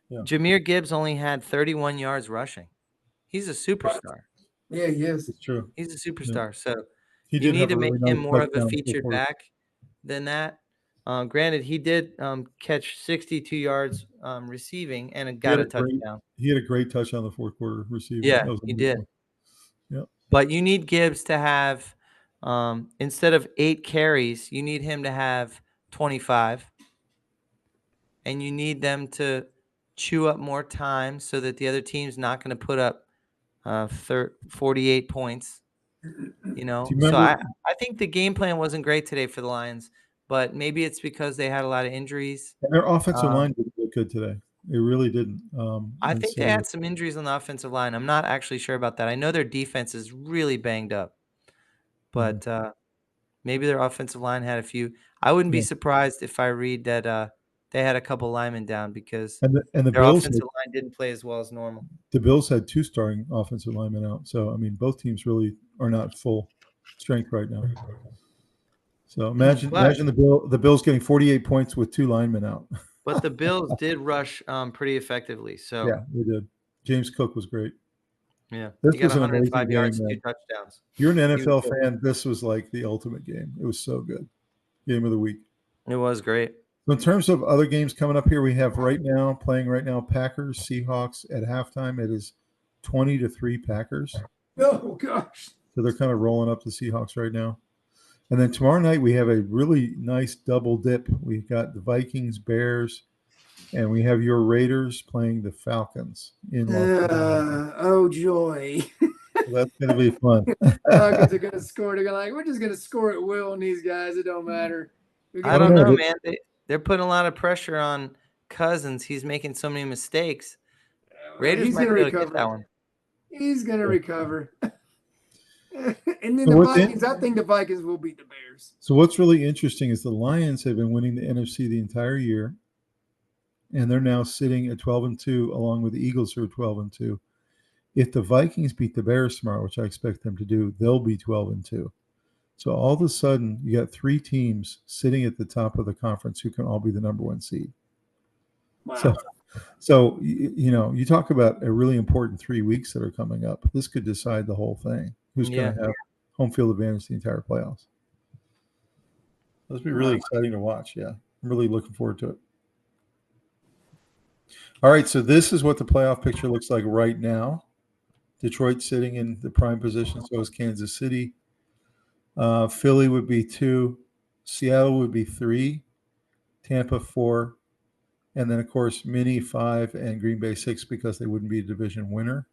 Yeah. Jahmyr Gibbs only had 31 yards rushing. He's a superstar. Yeah, he is. It's true. He's a superstar. Yeah. So you need to make him more of a featured back than that. Granted, he did catch 62 yards receiving and got a touchdown. He had a great touchdown in the fourth quarter receiving. Yeah, he did. Yeah. But you need Gibbs to have, instead of 8 carries, you need him to have 25. And you need them to chew up more time so that the other team's not going to put up 48 points. So I think the game plan wasn't great today for the Lions, but maybe it's because they had a lot of injuries. And their offensive line didn't look good today. It really didn't. I think they had some injuries on the offensive line. I'm not actually sure about that. I know their defense is really banged up, but maybe their offensive line had a few. I wouldn't be surprised if I read that they had a couple linemen down because the their Bills offensive line didn't play as well as normal. The Bills had 2 starting offensive linemen out. So, I mean, both teams really are not full strength right now. So imagine the Bills getting 48 points with 2 linemen out. But the Bills did rush pretty effectively. So yeah, they did. James Cook was great. Yeah, this he got was 105 yards, game, 2 touchdowns. If you're an NFL fan, this was like the ultimate game. It was so good. Game of the week. It was great. So in terms of other games coming up here, we have playing right now, Packers, Seahawks at halftime. It is 20-3 Packers. Oh gosh. So they're kind of rolling up the Seahawks right now. And then tomorrow night we have a really nice double dip. We've got the Vikings, Bears, and we have your Raiders playing the Falcons in oh joy. That's gonna be fun. Falcons are gonna score. They're like, we're just gonna score at will on these guys. It don't matter. I don't know, man. They're putting a lot of pressure on Cousins. He's making so many mistakes. Raiders might be able to get that one. He's gonna recover. And then the Vikings, I think the Vikings will beat the Bears. So what's really interesting is the Lions have been winning the NFC the entire year, and they're now sitting at 12-2, along with the Eagles who are 12-2. If the Vikings beat the Bears tomorrow, which I expect them to do, they'll be 12-2. So all of a sudden, you got 3 teams sitting at the top of the conference who can all be the number 1 seed. Wow. So you talk about a really important 3 weeks that are coming up. This could decide the whole thing. Who's going to have home field advantage the entire playoffs? This will be really exciting to watch. Yeah, I'm really looking forward to it. All right, so this is what the playoff picture looks like right now. Detroit sitting in the prime position, so is Kansas City. Philly would be 2. Seattle would be 3. Tampa 4. And then, of course, Minnie 5 and Green Bay 6 because they wouldn't be a division winner.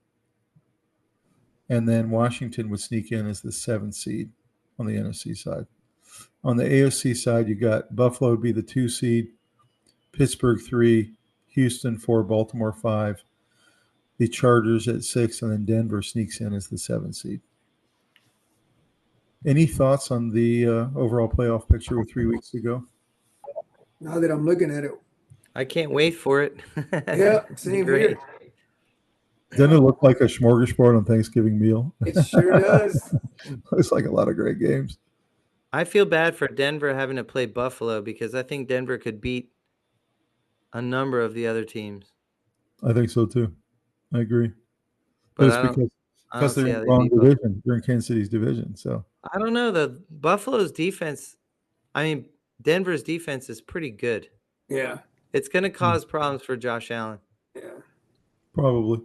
And then Washington would sneak in as the 7th seed on the NFC side. On the AFC side, you got Buffalo would be the 2 seed, Pittsburgh 3, Houston 4, Baltimore 5, the Chargers at 6, and then Denver sneaks in as the 7th seed. Any thoughts on the overall playoff picture with 3 weeks to go? Now that I'm looking at it. I can't wait for it. Yeah, same here. Doesn't it look like a smorgasbord on Thanksgiving meal? It sure does. Looks like a lot of great games. I feel bad for Denver having to play Buffalo because I think Denver could beat a number of the other teams. I think so too. I agree. But it's because they're in the wrong division. They're in Kansas City's division. So I don't know. The Buffalo's defense, Denver's defense is pretty good. Yeah. It's going to cause problems for Josh Allen. Yeah. Probably.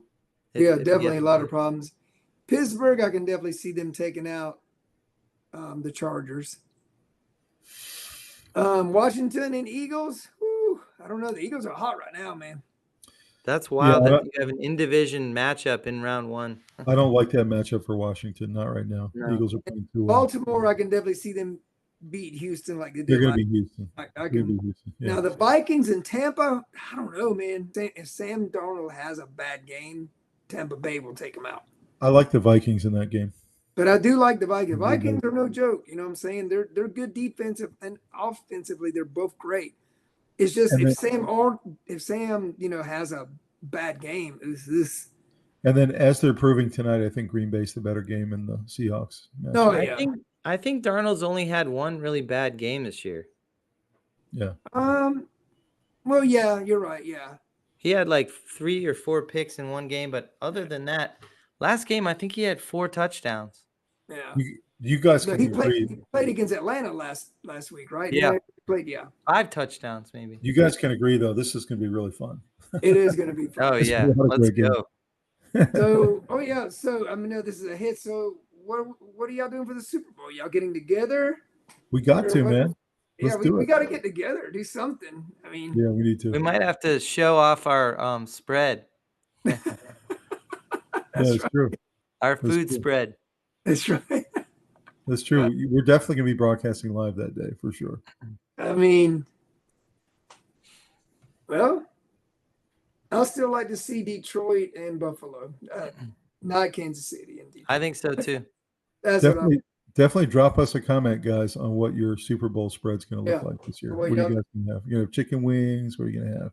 Definitely a lot of problems. Pittsburgh, I can definitely see them taking out the Chargers. Washington and Eagles. Whew, I don't know. The Eagles are hot right now, man. That's wild that you have an in-division matchup in round 1. I don't like that matchup for Washington. Not right now. No. Eagles are playing too well. Baltimore, I can definitely see them beat Houston like they did. They're going to be Houston. I can. Yeah. Now, the Vikings and Tampa, I don't know, man. If Sam Darnold has a bad game, Tampa Bay will take him out. I like the Vikings in that game. But I do like the Vikings. Vikings are no joke. You know what I'm saying? They're good defensive and offensively. They're both great. It's just if Sam has a bad game, it's this. And then as they're proving tonight, I think Green Bay's the better game in the Seahawks. No, yeah. I think Darnold's only had one really bad game this year. Yeah. Well, yeah, you're right. Yeah. He had like 3 or 4 picks in one game, but other than that, last game I think he had 4 touchdowns. Yeah. You guys can he played against Atlanta last week, right? Yeah. He played 5 touchdowns maybe. You guys can agree though, this is going to be really fun. It is going to be fun. Oh yeah, let's go. So I know this is a hit. So what are y'all doing for the Super Bowl? Y'all getting together? We got to, man. Yeah, we got to get together, do something. I mean, yeah, we need to. We might have to show off our spread. That's true. Our food spread. That's right. That's true. We're definitely going to be broadcasting live that day for sure. I mean, well, I'll still like to see Detroit and Buffalo, not Kansas City and Detroit. I think so too. That's definitely drop us a comment, guys, on what your Super Bowl spread's going to look like this year. What are you guys going to have? You're going to have chicken wings? What are you going to have?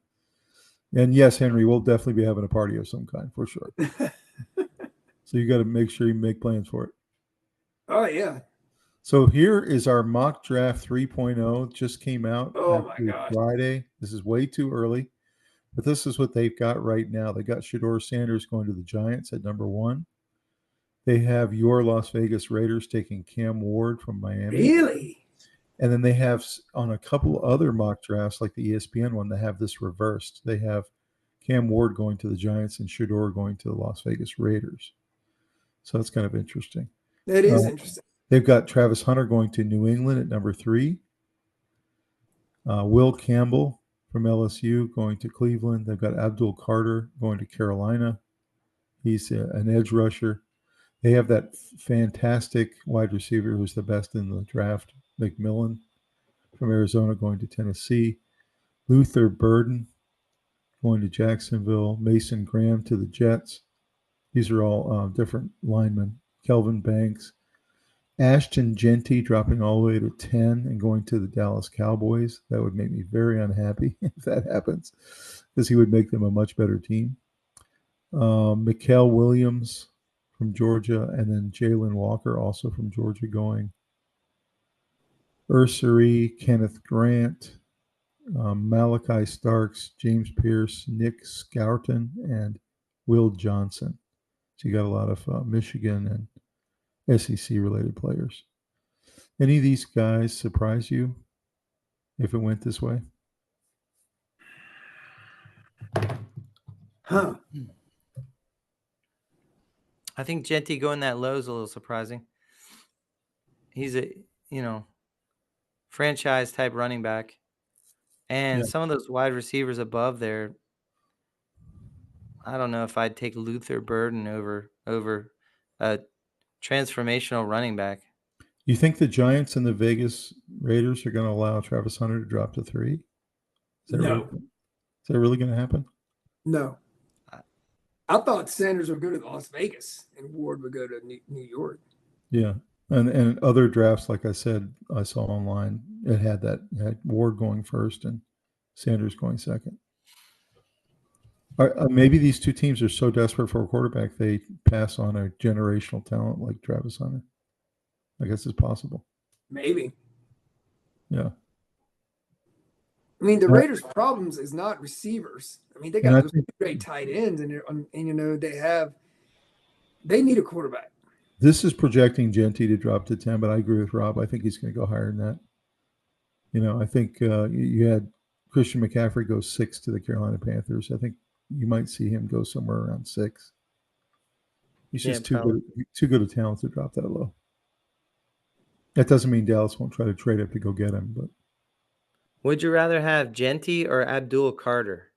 And yes, Henry, we'll definitely be having a party of some kind for sure. So you got to make sure you make plans for it. Oh, yeah. So here is our mock draft 3.0. Just came out. Oh, my God. Friday. This is way too early. But this is what they've got right now. They got Shedeur Sanders going to the Giants at number 1. They have your Las Vegas Raiders taking Cam Ward from Miami. Really? And then they have on a couple other mock drafts, like the ESPN one, they have this reversed. They have Cam Ward going to the Giants and Shedeur going to the Las Vegas Raiders. So that's kind of interesting. That is interesting. They've got Travis Hunter going to New England at number 3. Will Campbell from LSU going to Cleveland. They've got Abdul Carter going to Carolina. He's an edge rusher. They have that fantastic wide receiver who's the best in the draft, McMillan from Arizona going to Tennessee. Luther Burden going to Jacksonville. Mason Graham to the Jets. These are all different linemen. Kelvin Banks. Ashton Jeanty dropping all the way to 10 and going to the Dallas Cowboys. That would make me very unhappy if that happens because he would make them a much better team. Mikael Williams from Georgia, and then Jalen Walker also from Georgia going. Ursary, Kenneth Grant, Malachi Starks, James Pierce, Nick Scouton, and Will Johnson. So you got a lot of Michigan and SEC-related players. Any of these guys surprise you if it went this way? Huh. I think Jeanty going that low is a little surprising. He's a, franchise type running back. And some of those wide receivers above there, I don't know if I'd take Luther Burden over a transformational running back. You think the Giants and the Vegas Raiders are going to allow Travis Hunter to drop to 3? No. Is that really going to happen? No. I thought Sanders would go to Las Vegas and Ward would go to New York. Yeah. And other drafts, like I said, I saw online, it had Ward going first and Sanders going second. Maybe these two teams are so desperate for a quarterback they pass on a generational talent like Travis Hunter. I guess it's possible. Maybe. Yeah. I mean, the Raiders' problems is not receivers. I mean, they got those great tight ends, and they need a quarterback. This is projecting Jeanty to drop to 10, but I agree with Rob. I think he's going to go higher than that. I think you had Christian McCaffrey go 6 to the Carolina Panthers. I think you might see him go somewhere around 6. He's just too good a talent to drop that low. That doesn't mean Dallas won't try to trade up to go get him, but. Would you rather have Jeanty or Abdul Carter?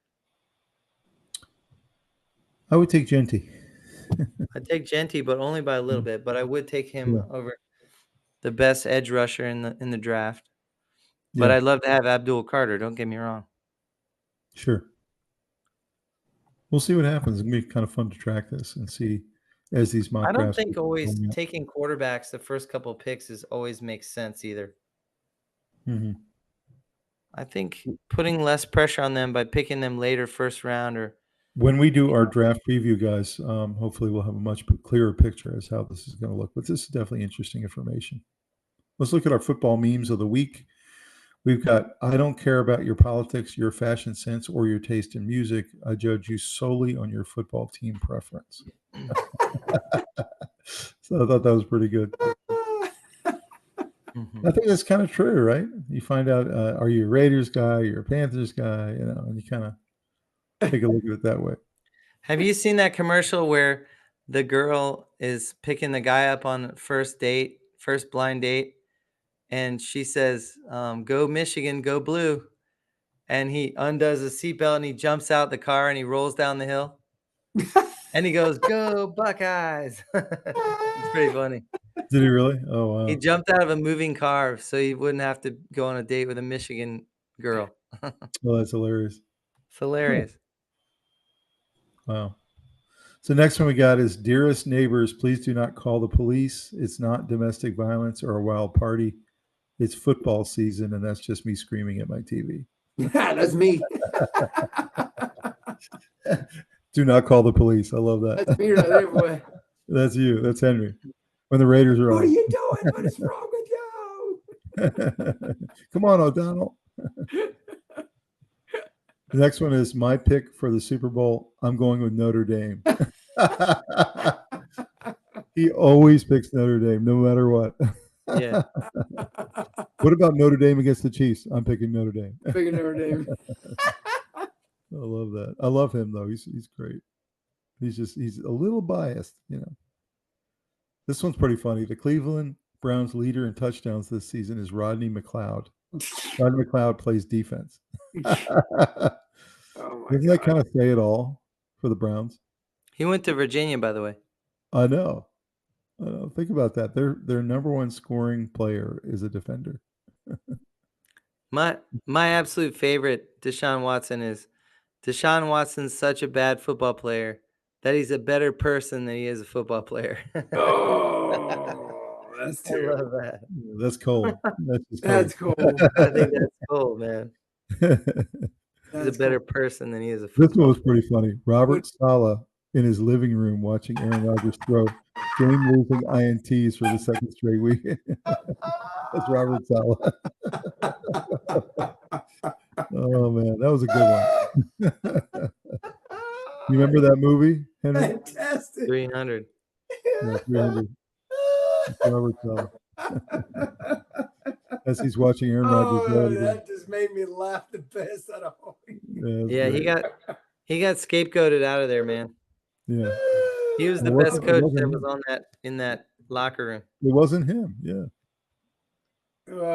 I would take Jeanty. I'd take Jeanty, but only by a little bit. But I would take him over the best edge rusher in the draft. But I'd love to have Abdul Carter. Don't get me wrong. Sure. We'll see what happens. It's going to be kind of fun to track this and see as these mock drafts. I don't think always taking quarterbacks the first couple of picks always makes sense either. Mm-hmm. I think putting less pressure on them by picking them later first round or. When we do our draft preview, guys, hopefully we'll have a much clearer picture as how this is going to look. But this is definitely interesting information. Let's look at our football memes of the week. We've got, I don't care about your politics, your fashion sense, or your taste in music. I judge you solely on your football team preference. So I thought that was pretty good. I think that's kind of true, right? You find out, are you a Raiders guy, you're a Panthers guy, and you kind of take a look at it that way. Have you seen that commercial where the girl is picking the guy up on first blind date, and she says, go Michigan, go blue, and he undoes his seatbelt and he jumps out the car and he rolls down the hill, and he goes, go Buckeyes. It's pretty funny. Did he really? Oh, wow. He jumped out of a moving car so he wouldn't have to go on a date with a Michigan girl. Well, that's hilarious. It's hilarious. Wow. So next one we got is, dearest neighbors, please do not call the police. It's not domestic violence or a wild party. It's football season, and that's just me screaming at my TV. That's me. Do not call the police. I love that. That's me right there, boy. That's you. That's Henry. When the Raiders are on. What are you doing? What is wrong with you? Come on, O'Donnell. The next one is my pick for the Super Bowl. I'm going with Notre Dame. He always picks Notre Dame, no matter what. Yeah. What about Notre Dame against the Chiefs? I'm picking Notre Dame. Picking Notre Dame. I love that. I love him though. He's great. He's a little biased, This one's pretty funny. The Cleveland Browns leader in touchdowns this season is Rodney McLeod. Rodney McLeod plays defense. Doesn't that kind of say it all for the Browns? He went to Virginia, by the way. I know. Think about that. Their number one scoring player is a defender. My absolute favorite Deshaun Watson is Deshaun Watson's such a bad football player that he's a better person than he is a football player. Oh, that's terrible. I love that. That's cold. That's cold. I think that's cool, man. He's a better person than he is a football player. This one was pretty funny. Robert Saleh in his living room watching Aaron Rodgers throw game-losing INTs for the second straight week. That's Robert Saleh. Oh, man. That was a good one. You remember that movie, Henry? Fantastic. 300. Yeah, 300. Robert Saleh. As he's watching Aaron Rodgers. That just made me laugh the best out of all. Yeah, he got scapegoated out of there, man. Yeah. He was the best coach that was in that locker room. It wasn't him, yeah.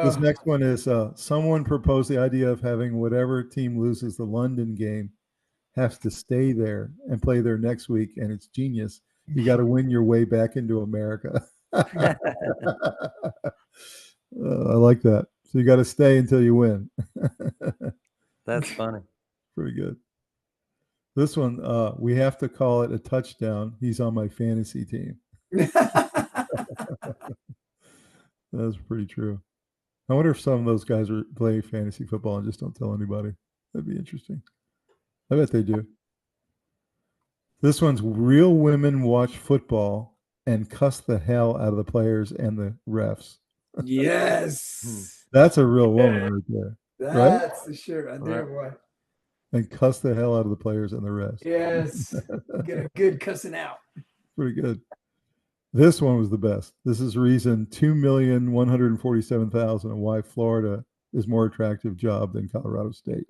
This next one is someone proposed the idea of having whatever team loses the London game has to stay there and play there next week, and it's genius. You got to win your way back into America. I like that. So you got to stay until you win. That's funny. Pretty good. This one, we have to call it a touchdown. He's on my fantasy team. That's pretty true. I wonder if some of those guys are playing fantasy football and just don't tell anybody. That'd be interesting. I bet they do. This one's real women watch football and cuss the hell out of the players and the refs. Yes. That's a real woman right there. That's the shirt right there, boy. And cuss the hell out of the players and the refs. Yes. Get a good cussing out. Pretty good. This one was the best. This is reason 2,147,000 and why Florida is more attractive job than Colorado State.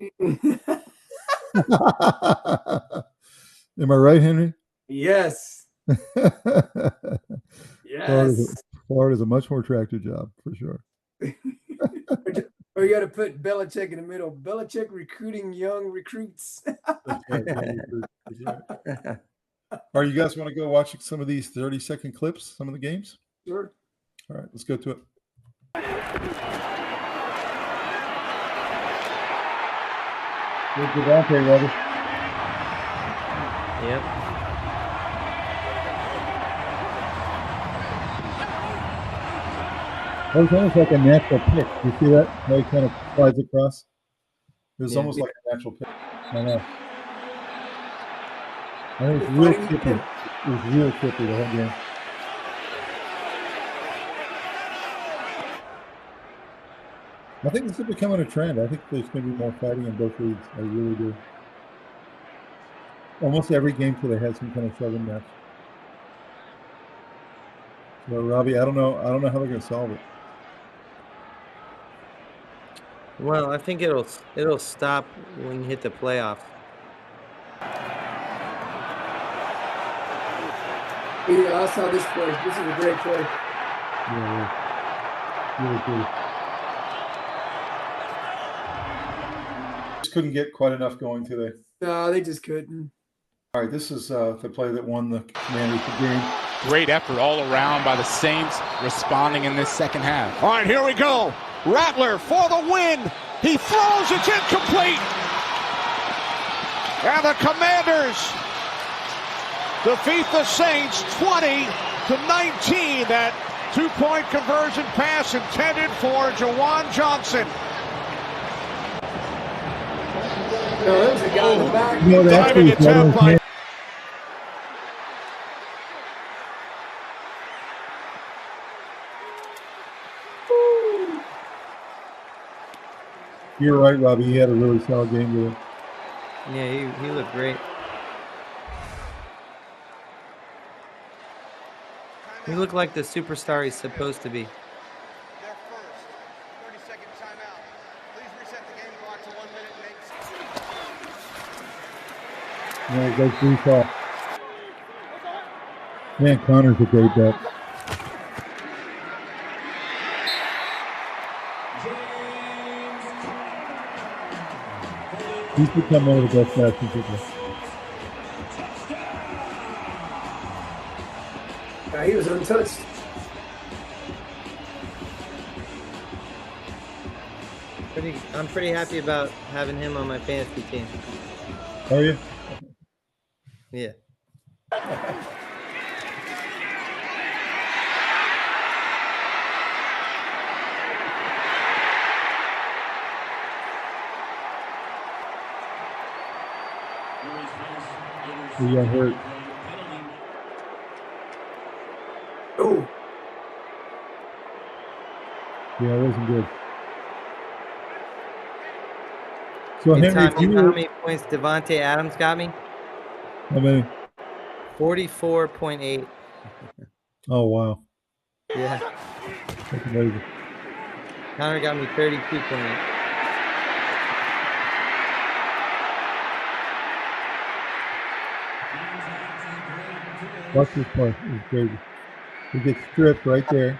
Am I right, Henry? Yes. Yes. Florida's a much more attractive job for sure. Or you got to put Belichick in the middle. Belichick recruiting young recruits. All right, you guys want to go watch some of these 30-second clips, some of the games? Sure. All right, let's go to it. Good Devontae, Robbie. Yep. That was almost like a natural pick. You see that? How he kind of slides across? It was almost like a natural pick. I know. I think it's real trippy. It was real trippy the whole game. I think this is becoming a trend. I think there's going to be more fighting in both leagues. I really do. Almost every game today has some kind of shoving match. So Robbie, I don't know how they're going to solve it. Well, I think it'll stop when you hit the playoffs. Yeah, I saw this play. This is a great play. Yeah. Really good. Just couldn't get quite enough going today. No, they just couldn't. All right, this is the play that won the Commanders the game. Great effort all around by the Saints responding in this second half. All right, here we go. Rattler for the win. He throws, it's incomplete. And the Commanders defeat the Saints 20-19. That two-point conversion pass intended for Jawan Johnson. No, that was a guy in the back. No, Diving attempt by You're right, Robbie. He had a really solid game today. Yeah, he looked great. He looked like the superstar he's supposed to be. Their first 30-second timeout. Please reset the game clock to 1 minute and 8 seconds. Yeah, it goes brief off. Man, Connor's a great bet. He's become one of the best passing people. Yeah, he was untouched. I'm pretty happy about having him on my fantasy team. Are you? Yeah. He got hurt. Oh, Yeah, it wasn't good. So Hey, Henry, Tom, you know how many points Devontae Adams got me? how many? 44.8. Oh wow, Yeah. that's amazing. Connor got me 32.8. Watch this play. It's crazy. He gets stripped right there.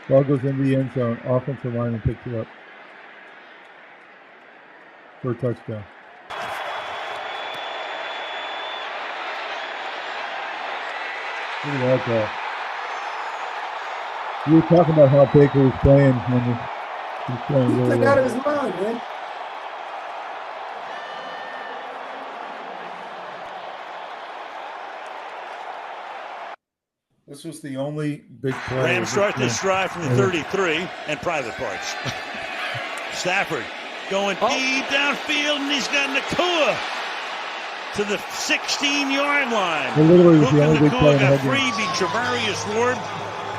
Ball goes into the end zone. Offensive lineman picks it up for a touchdown. Look at that. You were talking about how Baker was playing when he was playing he really took out of well. his mind, man. This was the only big play. Rams start this drive from the 33 and private parts. Stafford going deep downfield, and he's got Nakua to the 16-yard line. Literally was the only big play. Got freebie. Travarius Ward,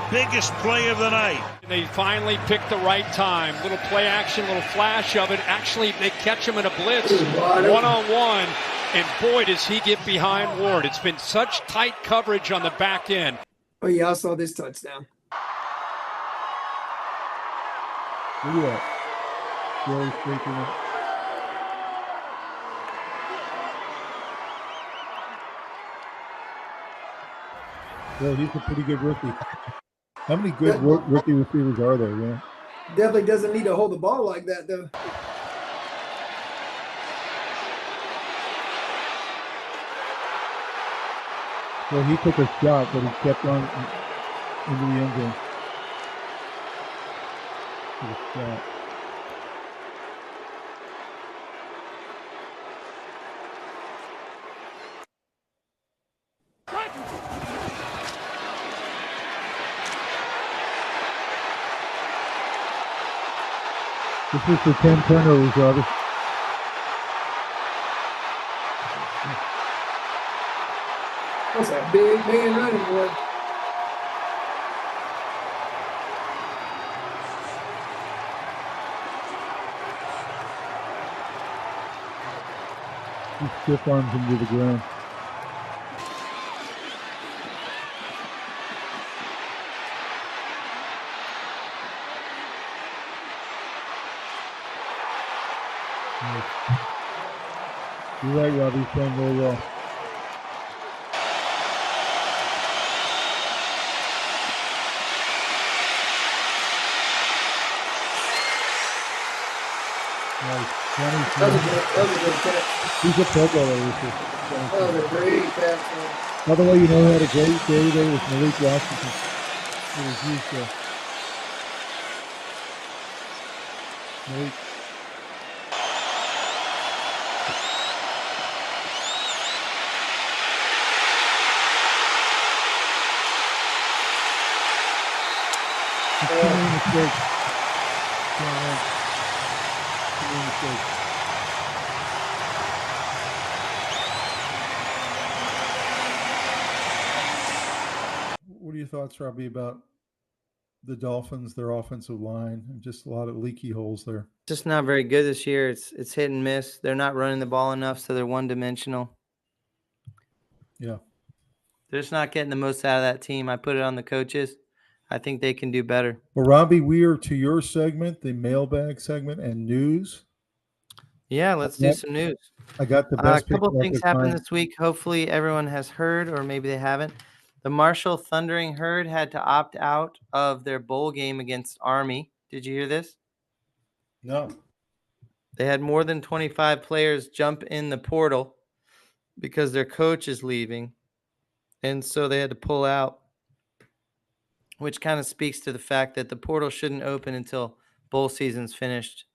biggest play of the night. They finally picked the right time. Little play action, little flash of it. Actually, they catch him in a blitz, one-on-one, and boy, does he get behind Ward. It's been such tight coverage on the back end. Oh, yeah, I saw this touchdown. Look at that. Really speaking it. Well, he's a pretty good rookie. How many good rookie receivers are there? Yeah. Definitely doesn't need to hold the ball like that, though. Well, he took a shot, but he kept on into the end zone. Took a shot. This is the 10 turnovers, Robbie. That's a big man running, boy. He stiff arms him to the ground. You're right, Robbie. He's playing really well. Nice. That was a good catch. He's a Pro Bowler. That was a great catch. By the way, you know who had a great day today was Malik Washington. It was huge show. Malik. What are your thoughts, Robbie, about the Dolphins, their offensive line, and just a lot of leaky holes there? Just not very good this year. It's hit and miss. They're not running the ball enough, so they're one-dimensional. Yeah. They're just not getting the most out of that team. I put it on the coaches. I think they can do better. Well, Robbie, we are to your segment, the mailbag segment, and news. Yeah, let's do some news. I got the best. A couple of things happened this week. Hopefully everyone has heard, or maybe they haven't. The Marshall Thundering Herd had to opt out of their bowl game against Army. Did you hear this? No. They had more than 25 players jump in the portal because their coach is leaving. And so they had to pull out, which kind of speaks to the fact that the portal shouldn't open until bowl season's finished.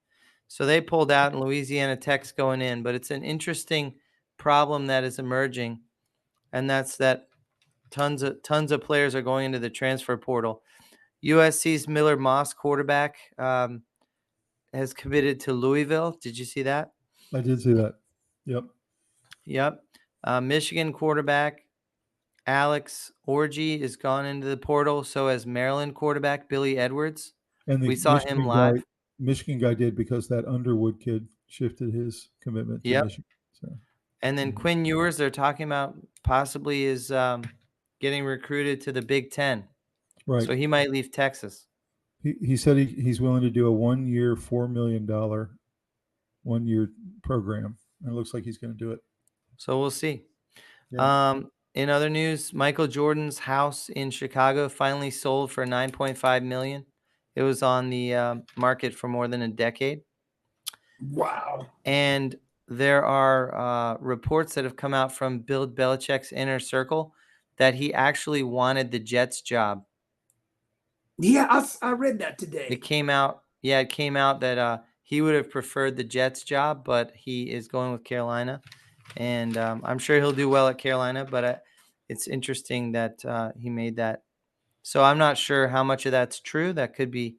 So they pulled out, and Louisiana Tech's going in. But it's an interesting problem that is emerging, and that's that tons of players are going into the transfer portal. USC's Miller Moss, quarterback, has committed to Louisville. Did you see that? I did see that. Yep. Michigan quarterback Alex Orji is gone into the portal. So has Maryland quarterback Billy Edwards. And we saw him live. Michigan guy did because that Underwood kid shifted his commitment to Michigan. So. And then Quinn Ewers, they're talking about possibly is getting recruited to the Big Ten. Right. So he might leave Texas. He said he's willing to do a 1 year, $4 million 1 year program. And it looks like he's going to do it. So we'll see. Yeah. In other news, Michael Jordan's house in Chicago finally sold for $9.5 million. It was on the market for more than a decade. Wow. And there are reports that have come out from Bill Belichick's inner circle that he actually wanted the Jets job. Yeah, I read that today. It came out that he would have preferred the Jets job, but he is going with Carolina. And I'm sure he'll do well at Carolina, but it's interesting that he made that So I'm not sure how much of that's true. That could be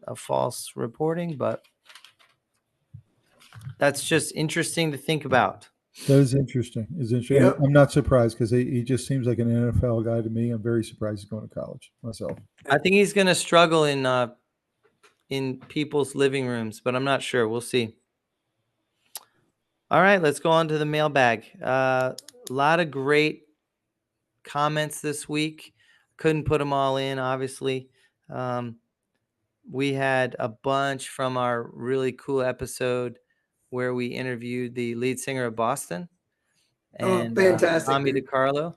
a false reporting, but that's just interesting to think about. That is interesting. It's interesting. Yep. I'm not surprised because he just seems like an NFL guy to me. I'm very surprised he's going to college myself. I think he's going to struggle in people's living rooms, but I'm not sure. We'll see. All right, let's go on to the mailbag. A lot of great comments this week. Couldn't put them all in, obviously. We had a bunch from our really cool episode where we interviewed the lead singer of Boston and fantastic, Tommy dude. DiCarlo.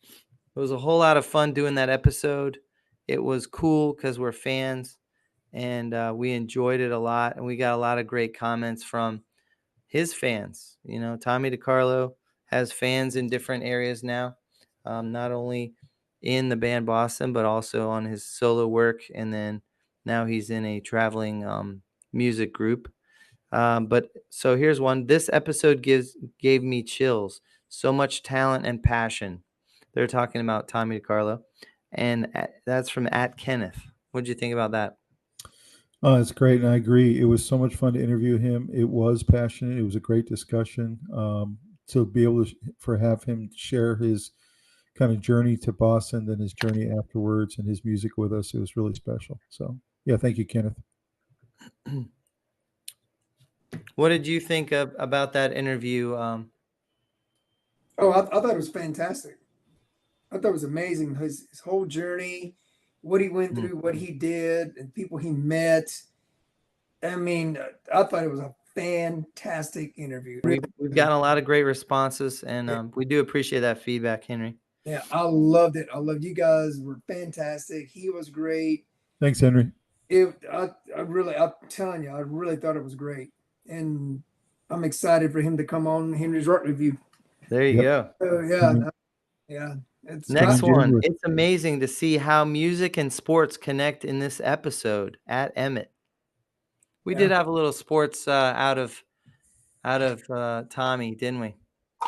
It was a whole lot of fun doing that episode. It was cool because we're fans, and we enjoyed it a lot. And we got a lot of great comments from his fans. You know, Tommy DiCarlo has fans in different areas now, not only in the band Boston, but also on his solo work. And then now he's in a traveling music group. But so here's one. This episode gave me chills. So much talent and passion. They're talking about Tommy DiCarlo. And that's from @Kenneth. What'd you think about that? Oh, it's great, and I agree. It was so much fun to interview him. It was passionate. It was a great discussion. To be able to have him share his kind of journey to Boston, then his journey afterwards, and his music with us, it was really special. So, yeah, thank you, Kenneth. What did you think about that interview? I thought it was fantastic. I thought it was amazing. His whole journey, what he went through, what he did, and people he met. I mean, I thought it was a fantastic interview. We've gotten a lot of great responses, and we do appreciate that feedback, Henry. Yeah, I loved it. I loved you guys. Were fantastic. He was great. Thanks, Henry. I'm telling you, I really thought it was great. And I'm excited for him to come on Henry's Rock Review. There you go. Oh, yeah. Yeah. Next one. It's amazing to see how music and sports connect in this episode at Emmett. We did have a little sports out of Tommy, didn't we?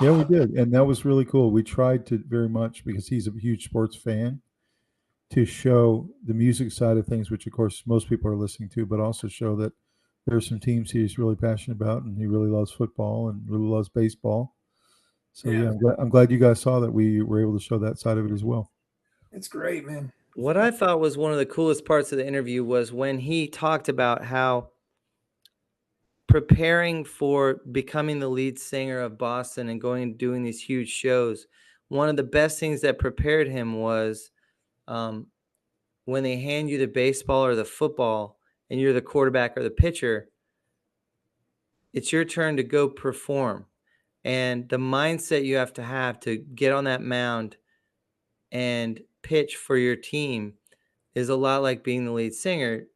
Yeah, we did. And that was really cool. We tried to very much, because he's a huge sports fan, to show the music side of things, which of course most people are listening to, but also show that there are some teams he's really passionate about, and he really loves football and really loves baseball. So yeah, I'm glad you guys saw that we were able to show that side of it as well. It's great, man. What I thought was one of the coolest parts of the interview was when he talked about how preparing for becoming the lead singer of Boston and going and doing these huge shows, one of the best things that prepared him was when they hand you the baseball or the football and you're the quarterback or the pitcher, it's your turn to go perform. And the mindset you have to get on that mound and pitch for your team is a lot like being the lead singer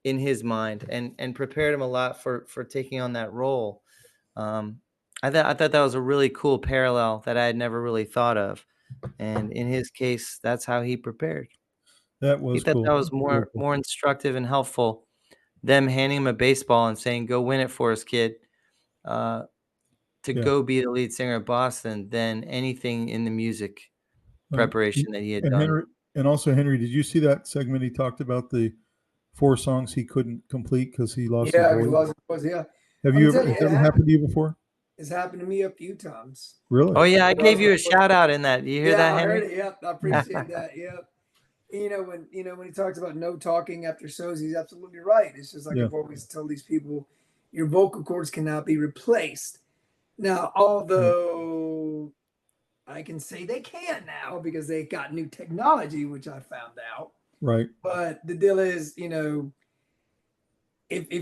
in his mind, and prepared him a lot for taking on that role. I thought that was a really cool parallel that I had never really thought of. And in his case, that's how he prepared. That was cool. That was more instructive and helpful, them handing him a baseball and saying, go win it for us, kid. Go be the lead singer of Boston than anything in the music preparation that he had done. Henry, did you see that segment? He talked about the 4 songs he couldn't complete because he lost his voice. He lost his voice. Yeah. Has that ever happened to you before? It's happened to me a few times. Really? Oh yeah, I gave you a shout out in that. You hear that, Henry? I heard it. Yep, I appreciate that. Yep. When he talks about no talking after shows, he's absolutely right. It's just like I've always told these people, your vocal cords cannot be replaced. Now, although I can say they can now because they got new technology, which I found out. Right. But the deal is, if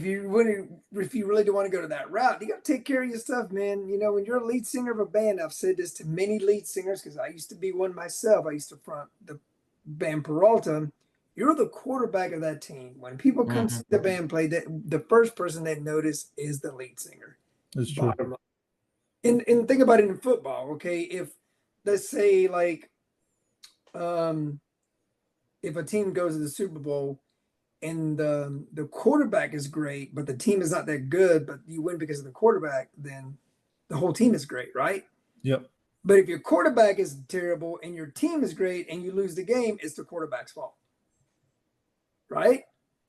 you really do want to go to that route, you got to take care of your stuff, man. When you're a lead singer of a band, I've said this to many lead singers because I used to be one myself. I used to front the band Peralta. You're the quarterback of that team. When people come see the band play, the first person they notice is the lead singer. That's true. And think about it in football, okay? If let's say if a team goes to the Super Bowl and the quarterback is great, but the team is not that good, but you win because of the quarterback, then the whole team is great, right? Yep. But if your quarterback is terrible and your team is great and you lose the game, it's the quarterback's fault. Right?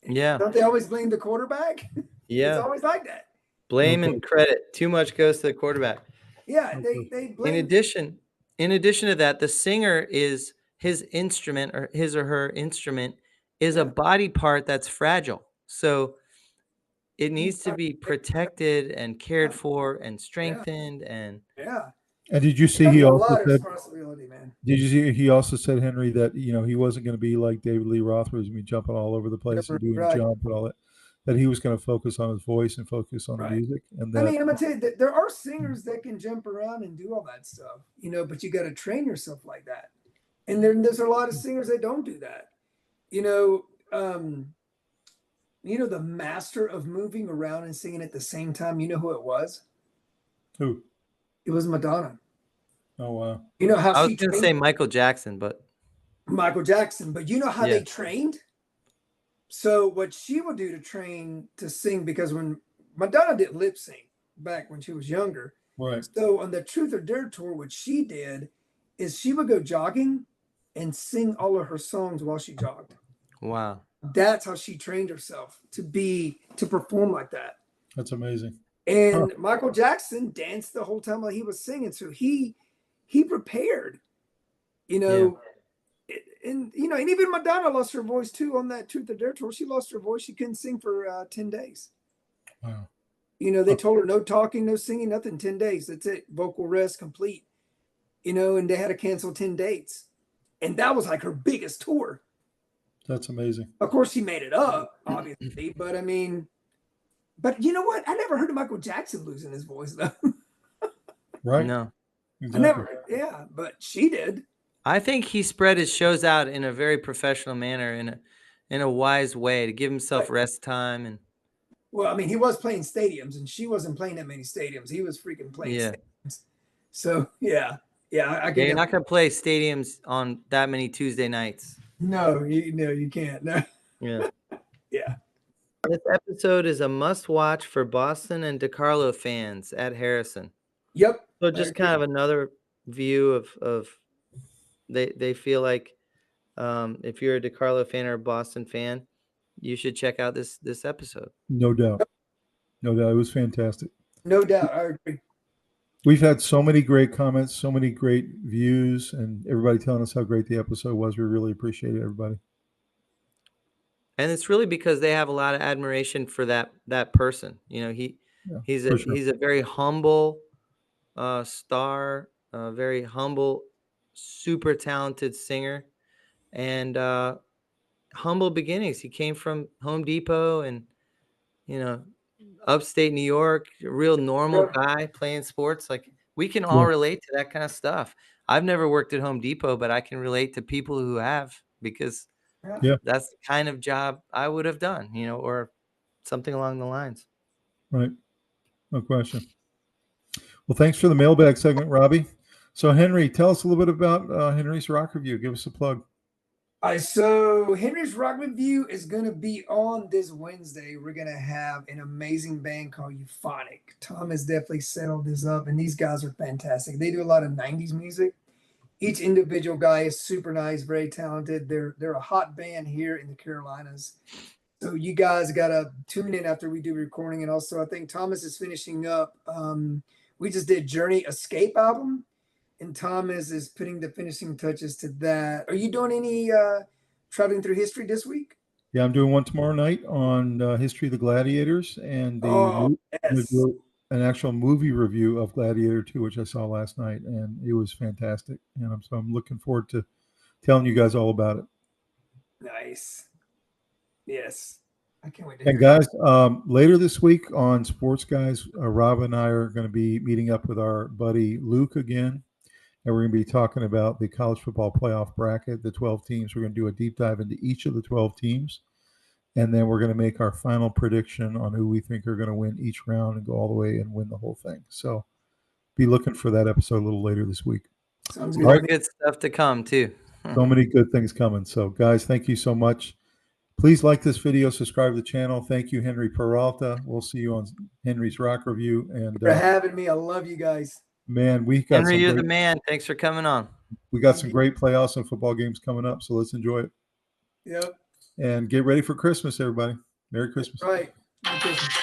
Yeah. Don't they always blame the quarterback? Yeah. It's always like that. Blame and credit. Too much goes to the quarterback. Yeah, they blame. In addition to that, the singer is his instrument, or his or her instrument is a body part that's fragile. So it needs to be protected and cared for and strengthened. And And did you see he also also said? Responsibility, man. Did you see he also said, Henry, that he wasn't going to be like David Lee Roth, who was going to be jumping all over the place and doing jump and all that. That he was going to focus on his voice and focus on the music. And that, I mean, I'm gonna tell you that there are singers that can jump around and do all that stuff, but you got to train yourself like that. And there's a lot of singers that don't do that. The master of moving around and singing at the same time. You know who it was? Who? It was Madonna. Oh wow! You know how I was going to say Michael Jackson, but you know how they trained. So what she would do to train to sing, because when Madonna did lip sync back when she was younger, right? So on the Truth or Dare tour, what she did is she would go jogging and sing all of her songs while she jogged. Wow. That's how she trained herself to perform like that. That's amazing. And Michael Jackson danced the whole time while he was singing. So he prepared, and even Madonna lost her voice too on that Truth or Dare tour. She lost her voice. She couldn't sing for 10 days. Wow. They told her no talking, no singing, nothing, 10 days. That's it. Vocal rest complete. And they had to cancel 10 dates. And that was like her biggest tour. That's amazing. Of course, she made it up, obviously. But I mean, you know what? I never heard of Michael Jackson losing his voice, though. Right? No. Exactly. I never. Yeah, but she did. I think he spread his shows out in a very professional manner, in a wise way, to give himself rest time. And well, I mean, he was playing stadiums, and she wasn't playing that many stadiums. He was freaking playing stadiums. So I get. You're not gonna play stadiums on that many Tuesday nights. No, you can't. No. Yeah. Yeah. This episode is a must-watch for Boston and DeCarlo fans at Harrison. Yep. So just kind of another view of they feel like if you're a DeCarlo fan or a Boston fan, you should check out this episode. No doubt. No doubt. It was fantastic. No doubt. I agree. We've had so many great comments, so many great views, and everybody telling us how great the episode was. We really appreciate it, everybody. And it's really because they have a lot of admiration for that person. He's a very humble star, very humble, super talented singer, and humble beginnings. He came from Home Depot and upstate New York, a real normal guy playing sports. Like, we can all relate to that kind of stuff. I've never worked at Home Depot, but I can relate to people who have, because that's the kind of job I would have done, or something along the lines. Right. No question. Well, thanks for the mailbag segment, Robbie. So, Henry, tell us a little bit about Henry's Rock Review. Give us a plug. All right, so Henry's Rock Review is going to be on this Wednesday. We're going to have an amazing band called Euphonic. Tom has definitely settled this up, and these guys are fantastic. They do a lot of 90s music. Each individual guy is super nice, very talented. They're a hot band here in the Carolinas. So you guys got to tune in after we do recording. And also, I think Thomas is finishing up. We just did Journey Escape album, and Thomas is putting the finishing touches to that. Are you doing any traveling through history this week? Yeah, I'm doing one tomorrow night on History of the Gladiators, and an actual movie review of Gladiator 2, which I saw last night, and it was fantastic. And so I'm looking forward to telling you guys all about it. Nice. Yes. I can't wait to hear. And guys, later this week on Sports Guyz, Rob and I are going to be meeting up with our buddy Luke again. And we're going to be talking about the college football playoff bracket, the 12 teams. We're going to do a deep dive into each of the 12 teams. And then we're going to make our final prediction on who we think are going to win each round and go all the way and win the whole thing. So be looking for that episode a little later this week. Sounds good. All right. Good stuff to come, too. So many good things coming. So, guys, thank you so much. Please like this video, subscribe to the channel. Thank you, Henry Peralta. We'll see you on Henry's Rock Review. And for having me. I love you guys. Man, we got Henry, you're some the man. Thanks for coming on. we got some great playoffs and football games coming up, so let's enjoy it. Yep. And get ready for Christmas, everybody. Merry Christmas. Right. Merry Christmas.